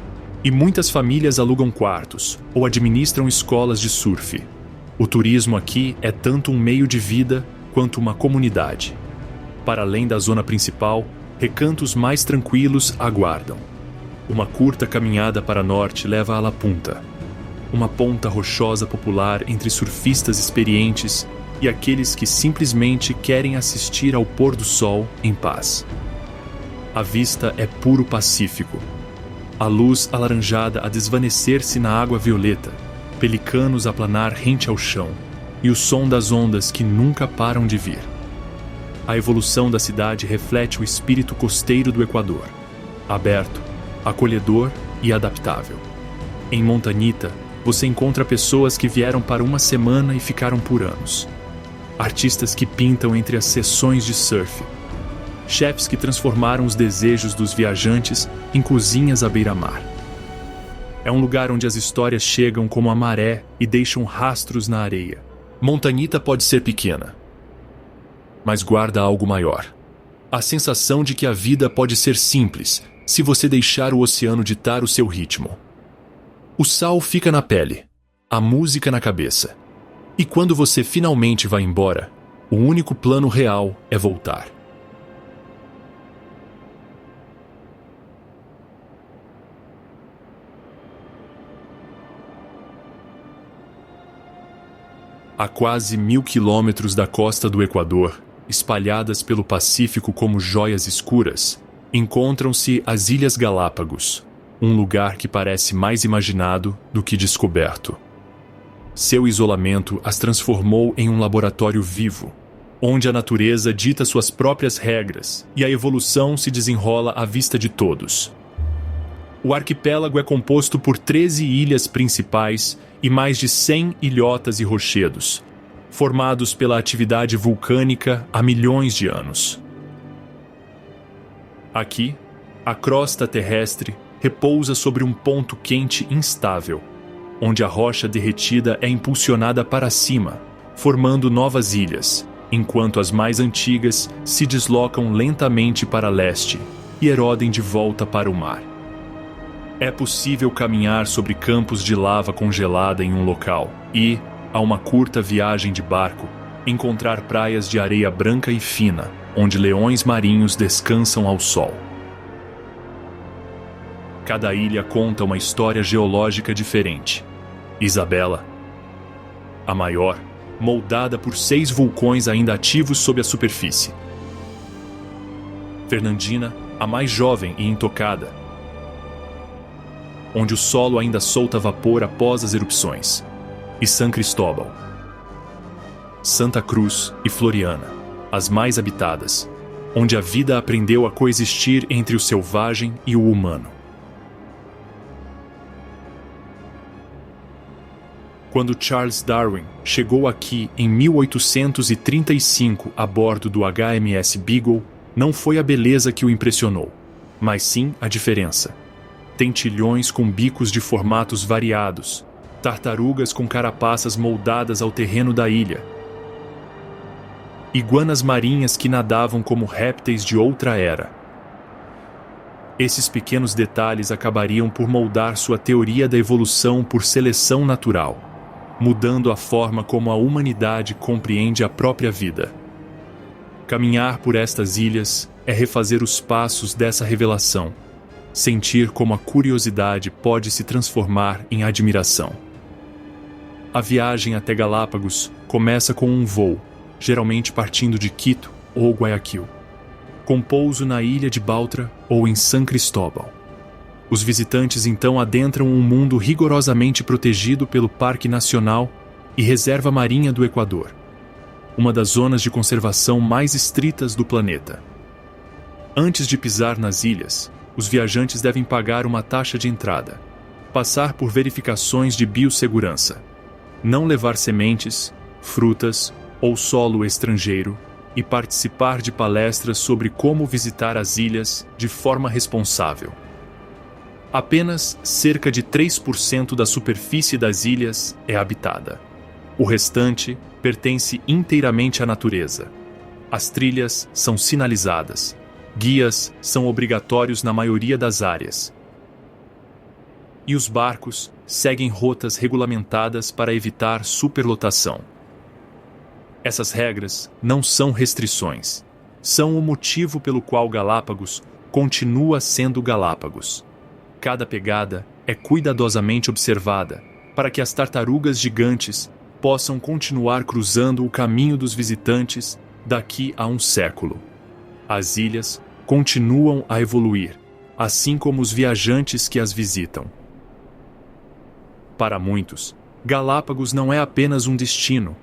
Speaker 1: e muitas famílias alugam quartos ou administram escolas de surf. O turismo aqui é tanto um meio de vida quanto uma comunidade. Para além da zona principal, recantos mais tranquilos aguardam. Uma curta caminhada para norte leva a La Punta, uma ponta rochosa popular entre surfistas experientes e aqueles que simplesmente querem assistir ao pôr do sol em paz. A vista é puro Pacífico. A luz alaranjada a desvanecer-se na água violeta, pelicanos a planar rente ao chão, e o som das ondas que nunca param de vir. A evolução da cidade reflete o espírito costeiro do Equador, aberto, acolhedor e adaptável. Em Montañita, você encontra pessoas que vieram para uma semana e ficaram por anos. Artistas que pintam entre as sessões de surf. Chefes que transformaram os desejos dos viajantes em cozinhas à beira-mar. É um lugar onde as histórias chegam como a maré e deixam rastros na areia. Montañita pode ser pequena, mas guarda algo maior. A sensação de que a vida pode ser simples se você deixar o oceano ditar o seu ritmo. O sal fica na pele, a música na cabeça. E quando você finalmente vai embora, o único plano real é voltar. A quase 1000 quilômetros da costa do Equador, espalhadas pelo Pacífico como joias escuras, encontram-se as Ilhas Galápagos, um lugar que parece mais imaginado do que descoberto. Seu isolamento as transformou em um laboratório vivo, onde a natureza dita suas próprias regras e a evolução se desenrola à vista de todos. O arquipélago é composto por 13 ilhas principais e mais de 100 ilhotas e rochedos, formados pela atividade vulcânica há milhões de anos. Aqui, a crosta terrestre repousa sobre um ponto quente instável, onde a rocha derretida é impulsionada para cima, formando novas ilhas, enquanto as mais antigas se deslocam lentamente para leste e erodem de volta para o mar. É possível caminhar sobre campos de lava congelada em um local e, a uma curta viagem de barco, encontrar praias de areia branca e fina, onde leões marinhos descansam ao sol. Cada ilha conta uma história geológica diferente. Isabela, a maior, moldada por 6 vulcões ainda ativos sob a superfície. Fernandina, a mais jovem e intocada, onde o solo ainda solta vapor após as erupções. E San Cristóbal. Santa Cruz e Floriana, as mais habitadas, onde a vida aprendeu a coexistir entre o selvagem e o humano. Quando Charles Darwin chegou aqui em 1835 a bordo do HMS Beagle, não foi a beleza que o impressionou, mas sim a diferença. Tentilhões com bicos de formatos variados, tartarugas com carapaças moldadas ao terreno da ilha, iguanas marinhas que nadavam como répteis de outra era. Esses pequenos detalhes acabariam por moldar sua teoria da evolução por seleção natural, mudando a forma como a humanidade compreende a própria vida. Caminhar por estas ilhas é refazer os passos dessa revelação, sentir como a curiosidade pode se transformar em admiração. A viagem até Galápagos começa com um voo, geralmente partindo de Quito ou Guayaquil, com pouso na ilha de Baltra ou em San Cristóbal. Os visitantes então adentram um mundo rigorosamente protegido pelo Parque Nacional e Reserva Marinha do Equador, uma das zonas de conservação mais estritas do planeta. Antes de pisar nas ilhas, os viajantes devem pagar uma taxa de entrada, passar por verificações de biossegurança, não levar sementes, frutas ou solo estrangeiro e participar de palestras sobre como visitar as ilhas de forma responsável. Apenas cerca de 3% da superfície das ilhas é habitada. O restante pertence inteiramente à natureza. As trilhas são sinalizadas. Guias são obrigatórios na maioria das áreas. E os barcos seguem rotas regulamentadas para evitar superlotação. Essas regras não são restrições. São o motivo pelo qual Galápagos continua sendo Galápagos. Cada pegada é cuidadosamente observada para que as tartarugas gigantes possam continuar cruzando o caminho dos visitantes daqui a um século. As ilhas continuam a evoluir, assim como os viajantes que as visitam. Para muitos, Galápagos não é apenas um destino.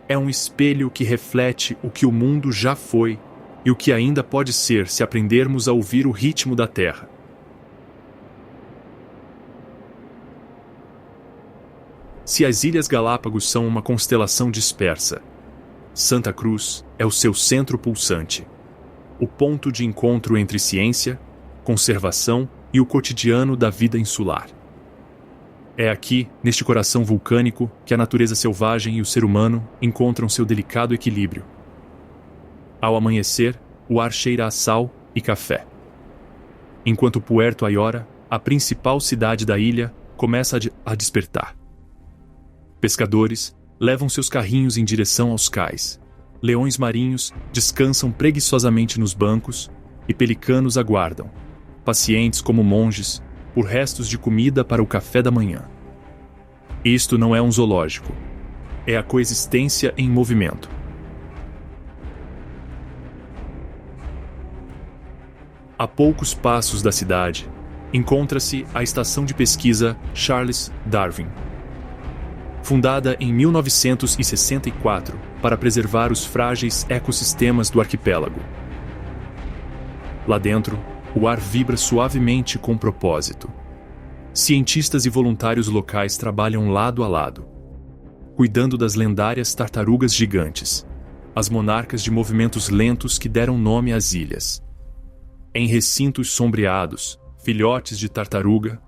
Speaker 1: É um espelho que reflete o que o mundo já foi e o que ainda pode ser se aprendermos a ouvir o ritmo da Terra. Se as Ilhas Galápagos são uma constelação dispersa, Santa Cruz é o seu centro pulsante, o ponto de encontro entre ciência, conservação e o cotidiano da vida insular. É aqui, neste coração vulcânico, que a natureza selvagem e o ser humano encontram seu delicado equilíbrio. Ao amanhecer, o ar cheira a sal e café. Enquanto Puerto Ayora, a principal cidade da ilha, começa a despertar. Pescadores levam seus carrinhos em direção aos cais. Leões marinhos descansam preguiçosamente nos bancos e pelicanos aguardam, pacientes como monges, por restos de comida para o café da manhã. Isto não é um zoológico. É a coexistência em movimento. A poucos passos da cidade, encontra-se a estação de pesquisa Charles Darwin. Fundada em 1964 para preservar os frágeis ecossistemas do arquipélago. Lá dentro, o ar vibra suavemente com propósito. Cientistas e voluntários locais trabalham lado a lado, cuidando das lendárias tartarugas gigantes, as monarcas de movimentos lentos que deram nome às ilhas. Em recintos sombreados, filhotes de tartaruga,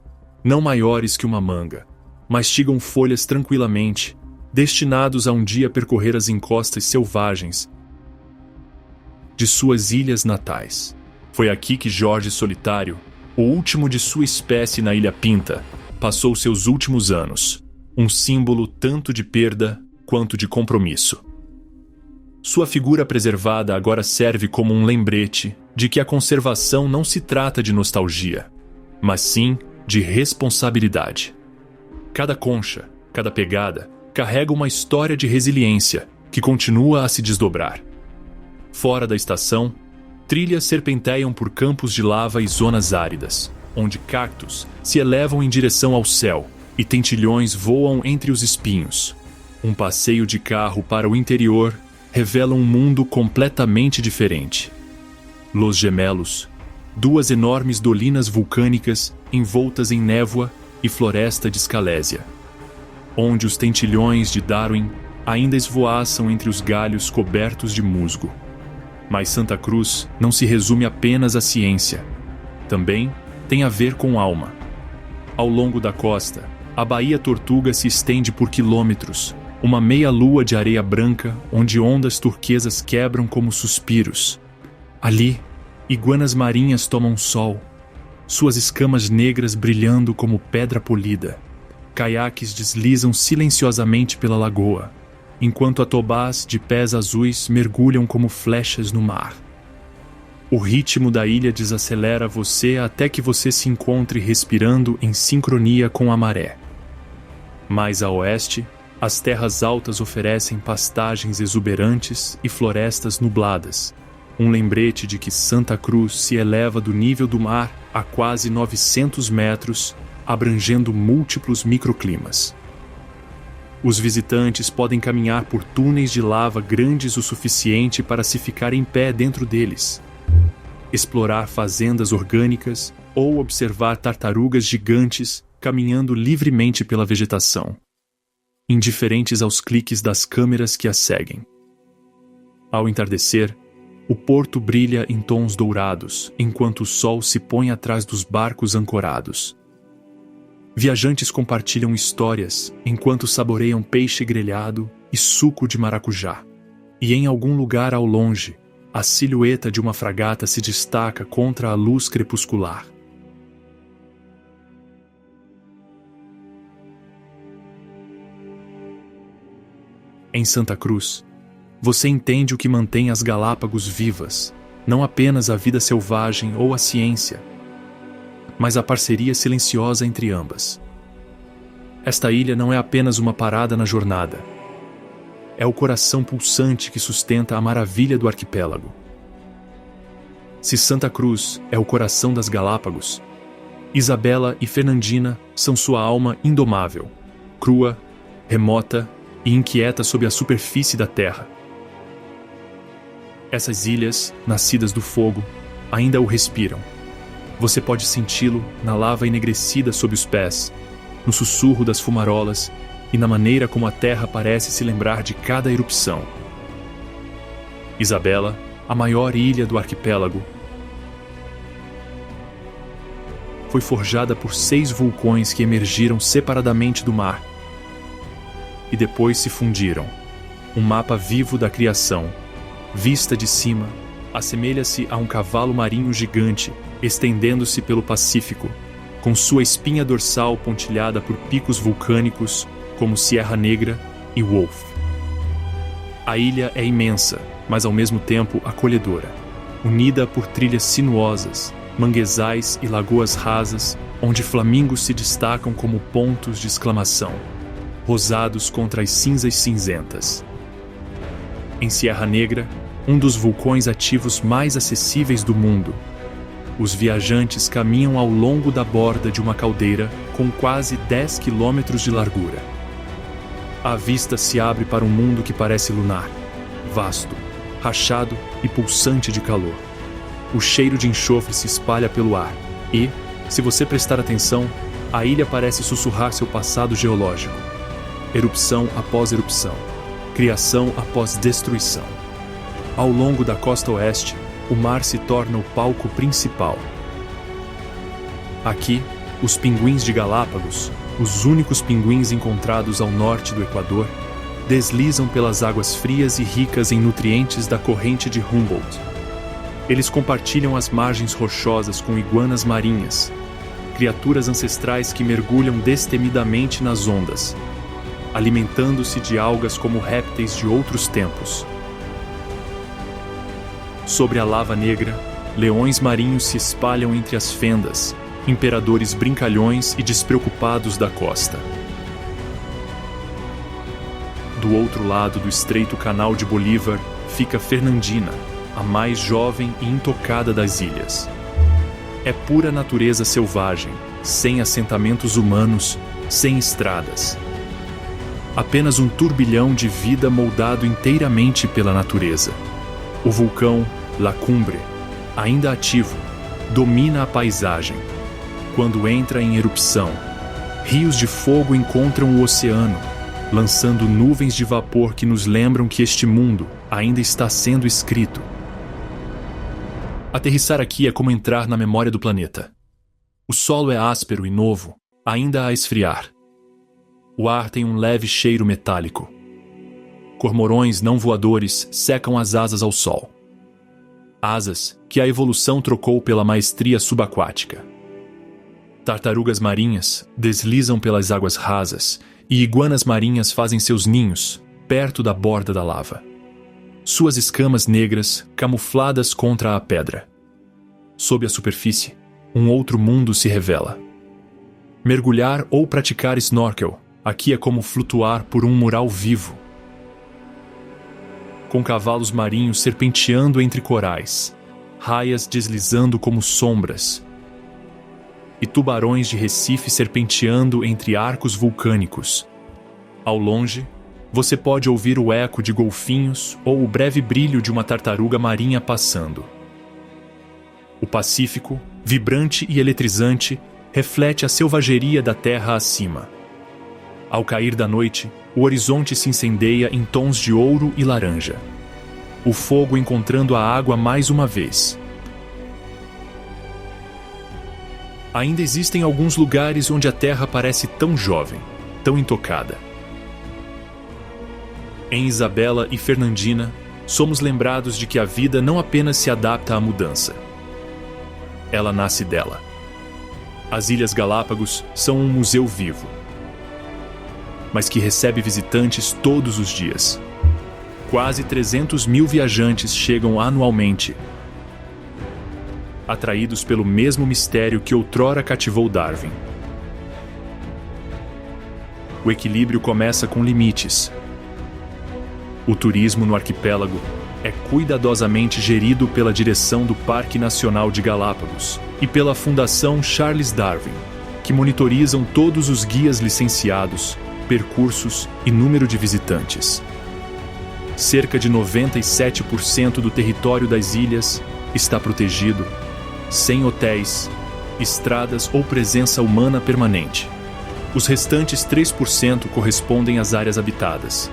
Speaker 1: não maiores que uma manga, mastigam folhas tranquilamente, destinados a um dia percorrer as encostas selvagens de suas ilhas natais. Foi aqui que Jorge Solitário, o último de sua espécie na Ilha Pinta, passou seus últimos anos, um símbolo tanto de perda quanto de compromisso. Sua figura preservada agora serve como um lembrete de que a conservação não se trata de nostalgia, mas sim de responsabilidade. Cada concha, cada pegada, carrega uma história de resiliência que continua a se desdobrar. Fora da estação, trilhas serpenteiam por campos de lava e zonas áridas, onde cactos se elevam em direção ao céu e tentilhões voam entre os espinhos. Um passeio de carro para o interior revela um mundo completamente diferente. Los Gemelos, duas enormes dolinas vulcânicas envoltas em névoa e floresta de escalésia, onde os tentilhões de Darwin ainda esvoaçam entre os galhos cobertos de musgo. Mas Santa Cruz não se resume apenas à ciência. Também tem a ver com alma. Ao longo da costa, a Baía Tortuga se estende por quilômetros, uma meia-lua de areia branca onde ondas turquesas quebram como suspiros. Ali, iguanas marinhas tomam sol, suas escamas negras brilhando como pedra polida. Caiaques deslizam silenciosamente pela lagoa, enquanto atobás de pés azuis mergulham como flechas no mar. O ritmo da ilha desacelera você até que você se encontre respirando em sincronia com a maré. Mais a oeste, as terras altas oferecem pastagens exuberantes e florestas nubladas, um lembrete de que Santa Cruz se eleva do nível do mar a quase 900 metros, abrangendo múltiplos microclimas. Os visitantes podem caminhar por túneis de lava grandes o suficiente para se ficar em pé dentro deles, explorar fazendas orgânicas ou observar tartarugas gigantes caminhando livremente pela vegetação, indiferentes aos cliques das câmeras que as seguem. Ao entardecer, o porto brilha em tons dourados, enquanto o sol se põe atrás dos barcos ancorados. Viajantes compartilham histórias enquanto saboreiam peixe grelhado e suco de maracujá. E em algum lugar ao longe, a silhueta de uma fragata se destaca contra a luz crepuscular. Em Santa Cruz, você entende o que mantém as Galápagos vivas, não apenas a vida selvagem ou a ciência, mas a parceria silenciosa entre ambas. Esta ilha não é apenas uma parada na jornada. É o coração pulsante que sustenta a maravilha do arquipélago. Se Santa Cruz é o coração das Galápagos, Isabela e Fernandina são sua alma indomável, crua, remota e inquieta sob a superfície da terra. Essas ilhas, nascidas do fogo, ainda o respiram. Você pode senti-lo na lava enegrecida sob os pés, no sussurro das fumarolas e na maneira como a terra parece se lembrar de cada erupção. Isabela, a maior ilha do arquipélago, foi forjada por 6 vulcões que emergiram separadamente do mar e depois se fundiram. Um mapa vivo da criação, vista de cima, assemelha-se a um cavalo marinho gigante estendendo-se pelo Pacífico, com sua espinha dorsal pontilhada por picos vulcânicos como Sierra Negra e Wolf. A ilha é imensa, mas ao mesmo tempo acolhedora, unida por trilhas sinuosas, manguezais e lagoas rasas, onde flamingos se destacam como pontos de exclamação, rosados contra as cinzas cinzentas. Em Sierra Negra, um dos vulcões ativos mais acessíveis do mundo, Os viajantes caminham ao longo da borda de uma caldeira com quase 10 quilômetros de largura. A vista se abre para um mundo que parece lunar, vasto, rachado e pulsante de calor. O cheiro de enxofre se espalha pelo ar e, se você prestar atenção, a ilha parece sussurrar seu passado geológico. Erupção após erupção, criação após destruição. Ao longo da costa oeste, o mar se torna o palco principal. Aqui, os pinguins de Galápagos, os únicos pinguins encontrados ao norte do Equador, deslizam pelas águas frias e ricas em nutrientes da corrente de Humboldt. Eles compartilham as margens rochosas com iguanas marinhas, criaturas ancestrais que mergulham destemidamente nas ondas, alimentando-se de algas como répteis de outros tempos. Sobre a lava negra, leões marinhos se espalham entre as fendas, imperadores brincalhões e despreocupados da costa. Do outro lado do estreito canal de Bolívar fica Fernandina, a mais jovem e intocada das ilhas. É pura natureza selvagem, sem assentamentos humanos, sem estradas. Apenas um turbilhão de vida moldado inteiramente pela natureza. O vulcão La Cumbre, ainda ativo, domina a paisagem. Quando entra em erupção, rios de fogo encontram o oceano, lançando nuvens de vapor que nos lembram que este mundo ainda está sendo escrito. Aterrissar aqui é como entrar na memória do planeta. O solo é áspero e novo, ainda a esfriar. O ar tem um leve cheiro metálico. Cormorões não voadores secam as asas ao sol. Asas que a evolução trocou pela maestria subaquática. Tartarugas marinhas deslizam pelas águas rasas e iguanas marinhas fazem seus ninhos perto da borda da lava. Suas escamas negras camufladas contra a pedra. Sob a superfície, um outro mundo se revela. Mergulhar ou praticar snorkel aqui é como flutuar por um mural vivo. Com cavalos marinhos serpenteando entre corais, raias deslizando como sombras, e tubarões de Recife serpenteando entre arcos vulcânicos. Ao longe, você pode ouvir o eco de golfinhos ou o breve brilho de uma tartaruga marinha passando. O Pacífico, vibrante e eletrizante, reflete a selvageria da terra acima. Ao cair da noite, o horizonte se incendeia em tons de ouro e laranja. O fogo encontrando a água mais uma vez. Ainda existem alguns lugares onde a terra parece tão jovem, tão intocada. Em Isabela e Fernandina, somos lembrados de que a vida não apenas se adapta à mudança. Ela nasce dela. As Ilhas Galápagos são um museu vivo, mas que recebe visitantes todos os dias. Quase 300 mil viajantes chegam anualmente, atraídos pelo mesmo mistério que outrora cativou Darwin. O equilíbrio começa com limites. O turismo no arquipélago é cuidadosamente gerido pela direção do Parque Nacional de Galápagos e pela Fundação Charles Darwin, que monitorizam todos os guias licenciados, percursos e número de visitantes. Cerca de 97% do território das ilhas está protegido, sem hotéis, estradas ou presença humana permanente. Os restantes 3% correspondem às áreas habitadas: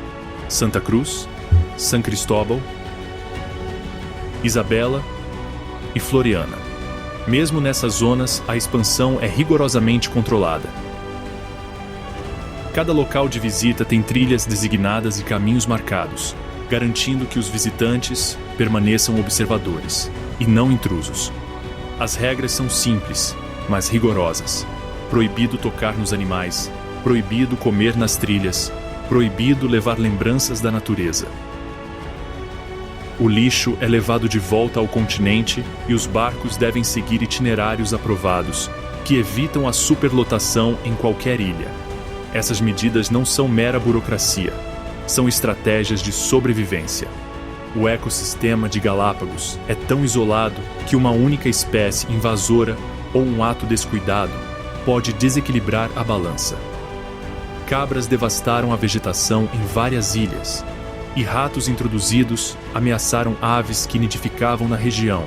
Speaker 1: Santa Cruz, San Cristóbal, Isabela e Floriana. Mesmo nessas zonas, a expansão é rigorosamente controlada. Cada local de visita tem trilhas designadas e caminhos marcados, garantindo que os visitantes permaneçam observadores e não intrusos. As regras são simples, mas rigorosas. Proibido tocar nos animais, proibido comer nas trilhas, proibido levar lembranças da natureza. O lixo é levado de volta ao continente e os barcos devem seguir itinerários aprovados, que evitam a superlotação em qualquer ilha. Essas medidas não são mera burocracia, são estratégias de sobrevivência. O ecossistema de Galápagos é tão isolado que uma única espécie invasora ou um ato descuidado pode desequilibrar a balança. Cabras devastaram a vegetação em várias ilhas, e ratos introduzidos ameaçaram aves que nidificavam na região,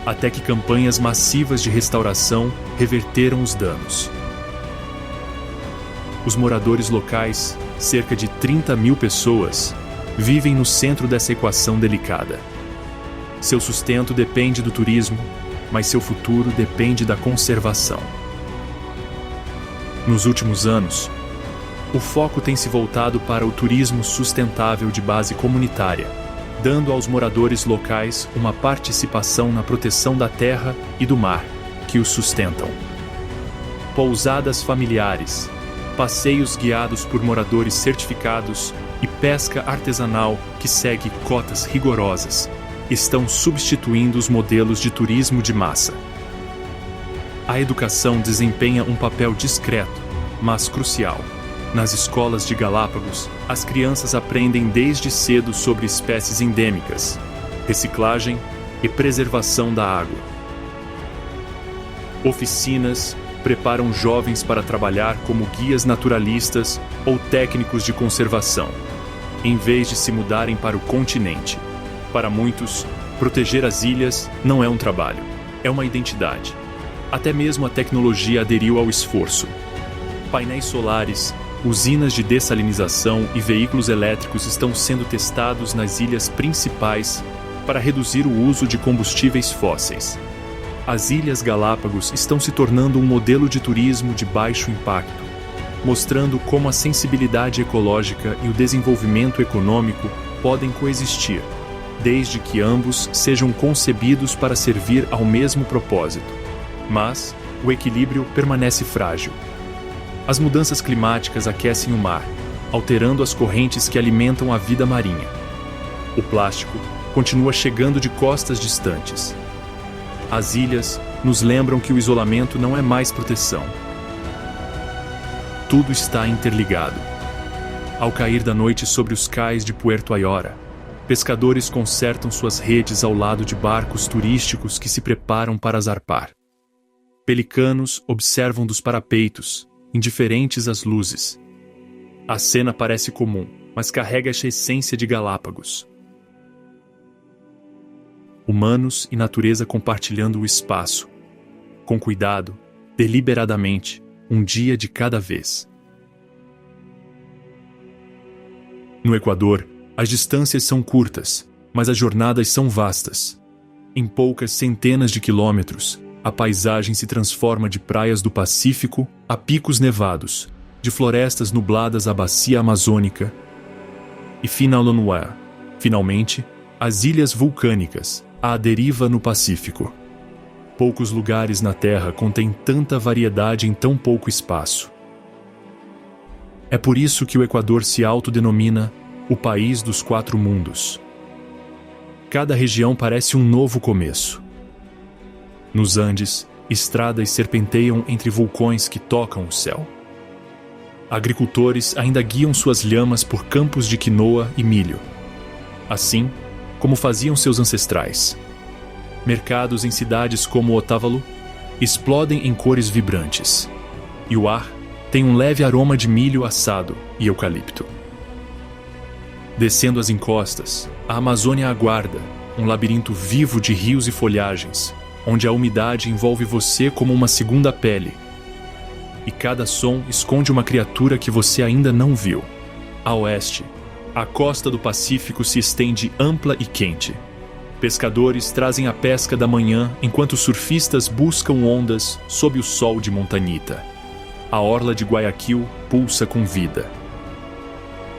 Speaker 1: até que campanhas massivas de restauração reverteram os danos. Os moradores locais, cerca de 30 mil pessoas, vivem no centro dessa equação delicada. Seu sustento depende do turismo, mas seu futuro depende da conservação. Nos últimos anos, o foco tem se voltado para o turismo sustentável de base comunitária, dando aos moradores locais uma participação na proteção da terra e do mar que os sustentam. Pousadas familiares, passeios guiados por moradores certificados e pesca artesanal que segue cotas rigorosas estão substituindo os modelos de turismo de massa. A educação desempenha um papel discreto, mas crucial. Nas escolas de Galápagos, as crianças aprendem desde cedo sobre espécies endêmicas, reciclagem e preservação da água. Oficinas preparam jovens para trabalhar como guias naturalistas ou técnicos de conservação, em vez de se mudarem para o continente. Para muitos, proteger as ilhas não é um trabalho, é uma identidade. Até mesmo a tecnologia aderiu ao esforço. Painéis solares, usinas de dessalinização e veículos elétricos estão sendo testados nas ilhas principais para reduzir o uso de combustíveis fósseis. As Ilhas Galápagos estão se tornando um modelo de turismo de baixo impacto, mostrando como a sensibilidade ecológica e o desenvolvimento econômico podem coexistir, desde que ambos sejam concebidos para servir ao mesmo propósito. Mas o equilíbrio permanece frágil. As mudanças climáticas aquecem o mar, alterando as correntes que alimentam a vida marinha. O plástico continua chegando de costas distantes. As ilhas nos lembram que o isolamento não é mais proteção. Tudo está interligado. Ao cair da noite sobre os cais de Puerto Ayora, pescadores consertam suas redes ao lado de barcos turísticos que se preparam para zarpar. Pelicanos observam dos parapeitos, indiferentes às luzes. A cena parece comum, mas carrega essa essência de Galápagos. Humanos e natureza compartilhando o espaço. Com cuidado, deliberadamente, um dia de cada vez. No Equador, as distâncias são curtas, mas as jornadas são vastas. Em poucas centenas de quilômetros, a paisagem se transforma de praias do Pacífico a picos nevados, de florestas nubladas à bacia amazônica e finalmente, as ilhas vulcânicas, à deriva no Pacífico. Poucos lugares na Terra contêm tanta variedade em tão pouco espaço. É por isso que o Equador se autodenomina o país dos 4 mundos. Cada região parece um novo começo. Nos Andes, estradas serpenteiam entre vulcões que tocam o céu. Agricultores ainda guiam suas lhamas por campos de quinoa e milho, assim como faziam seus ancestrais. Mercados em cidades como Otávalo explodem em cores vibrantes, e o ar tem um leve aroma de milho assado e eucalipto. Descendo as encostas, a Amazônia aguarda, um labirinto vivo de rios e folhagens, onde a umidade envolve você como uma segunda pele. E cada som esconde uma criatura que você ainda não viu. A oeste, a costa do Pacífico se estende ampla e quente. Pescadores trazem a pesca da manhã enquanto surfistas buscam ondas sob o sol de Montanita. A orla de Guayaquil pulsa com vida.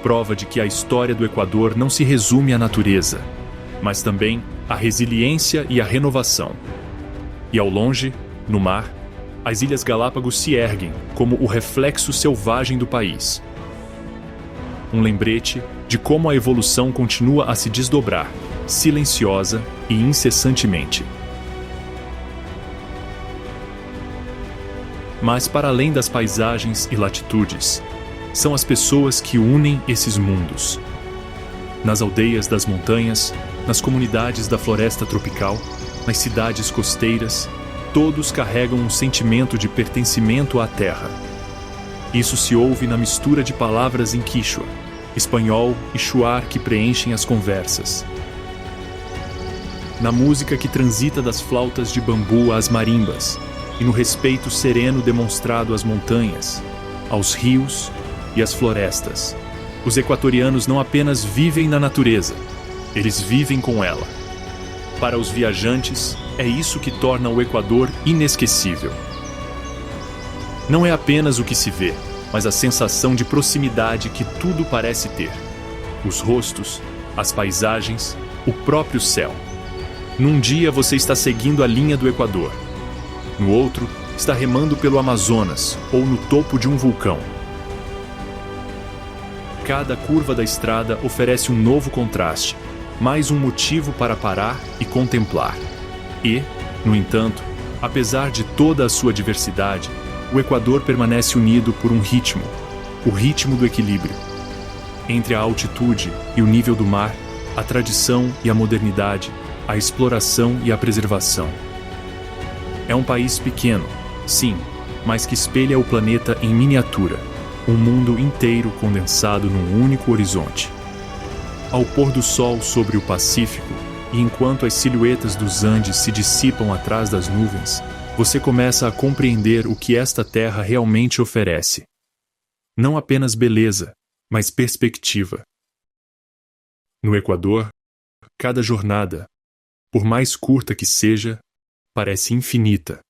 Speaker 1: Prova de que a história do Equador não se resume à natureza, mas também à resiliência e à renovação. E ao longe, no mar, as Ilhas Galápagos se erguem como o reflexo selvagem do país. Um lembrete de como a evolução continua a se desdobrar, silenciosa e incessantemente. Mas para além das paisagens e latitudes, são as pessoas que unem esses mundos. nas aldeias das montanhas, nas comunidades da floresta tropical, nas cidades costeiras, todos carregam um sentimento de pertencimento à terra. Isso se ouve na mistura de palavras em Quichua, espanhol e shuar que preenchem as conversas. Na música que transita das flautas de bambu às marimbas, e no respeito sereno demonstrado às montanhas, aos rios e às florestas. Os equatorianos não apenas vivem na natureza, eles vivem com ela. Para os viajantes, é isso que torna o Equador inesquecível. Não é apenas o que se vê, mas a sensação de proximidade que tudo parece ter. Os rostos, as paisagens, o próprio céu. Num dia você está seguindo a linha do Equador. No outro, está remando pelo Amazonas ou no topo de um vulcão. Cada curva da estrada oferece um novo contraste, mais um motivo para parar e contemplar. E, no entanto, apesar de toda a sua diversidade, o Equador permanece unido por um ritmo, o ritmo do equilíbrio. Entre a altitude e o nível do mar, a tradição e a modernidade, a exploração e a preservação. É um país pequeno, sim, mas que espelha o planeta em miniatura, um mundo inteiro condensado num único horizonte. Ao pôr do sol sobre o Pacífico, e enquanto as silhuetas dos Andes se dissipam atrás das nuvens, você começa a compreender o que esta terra realmente oferece. Não apenas beleza, mas perspectiva. No Equador, cada jornada, por mais curta que seja, parece infinita.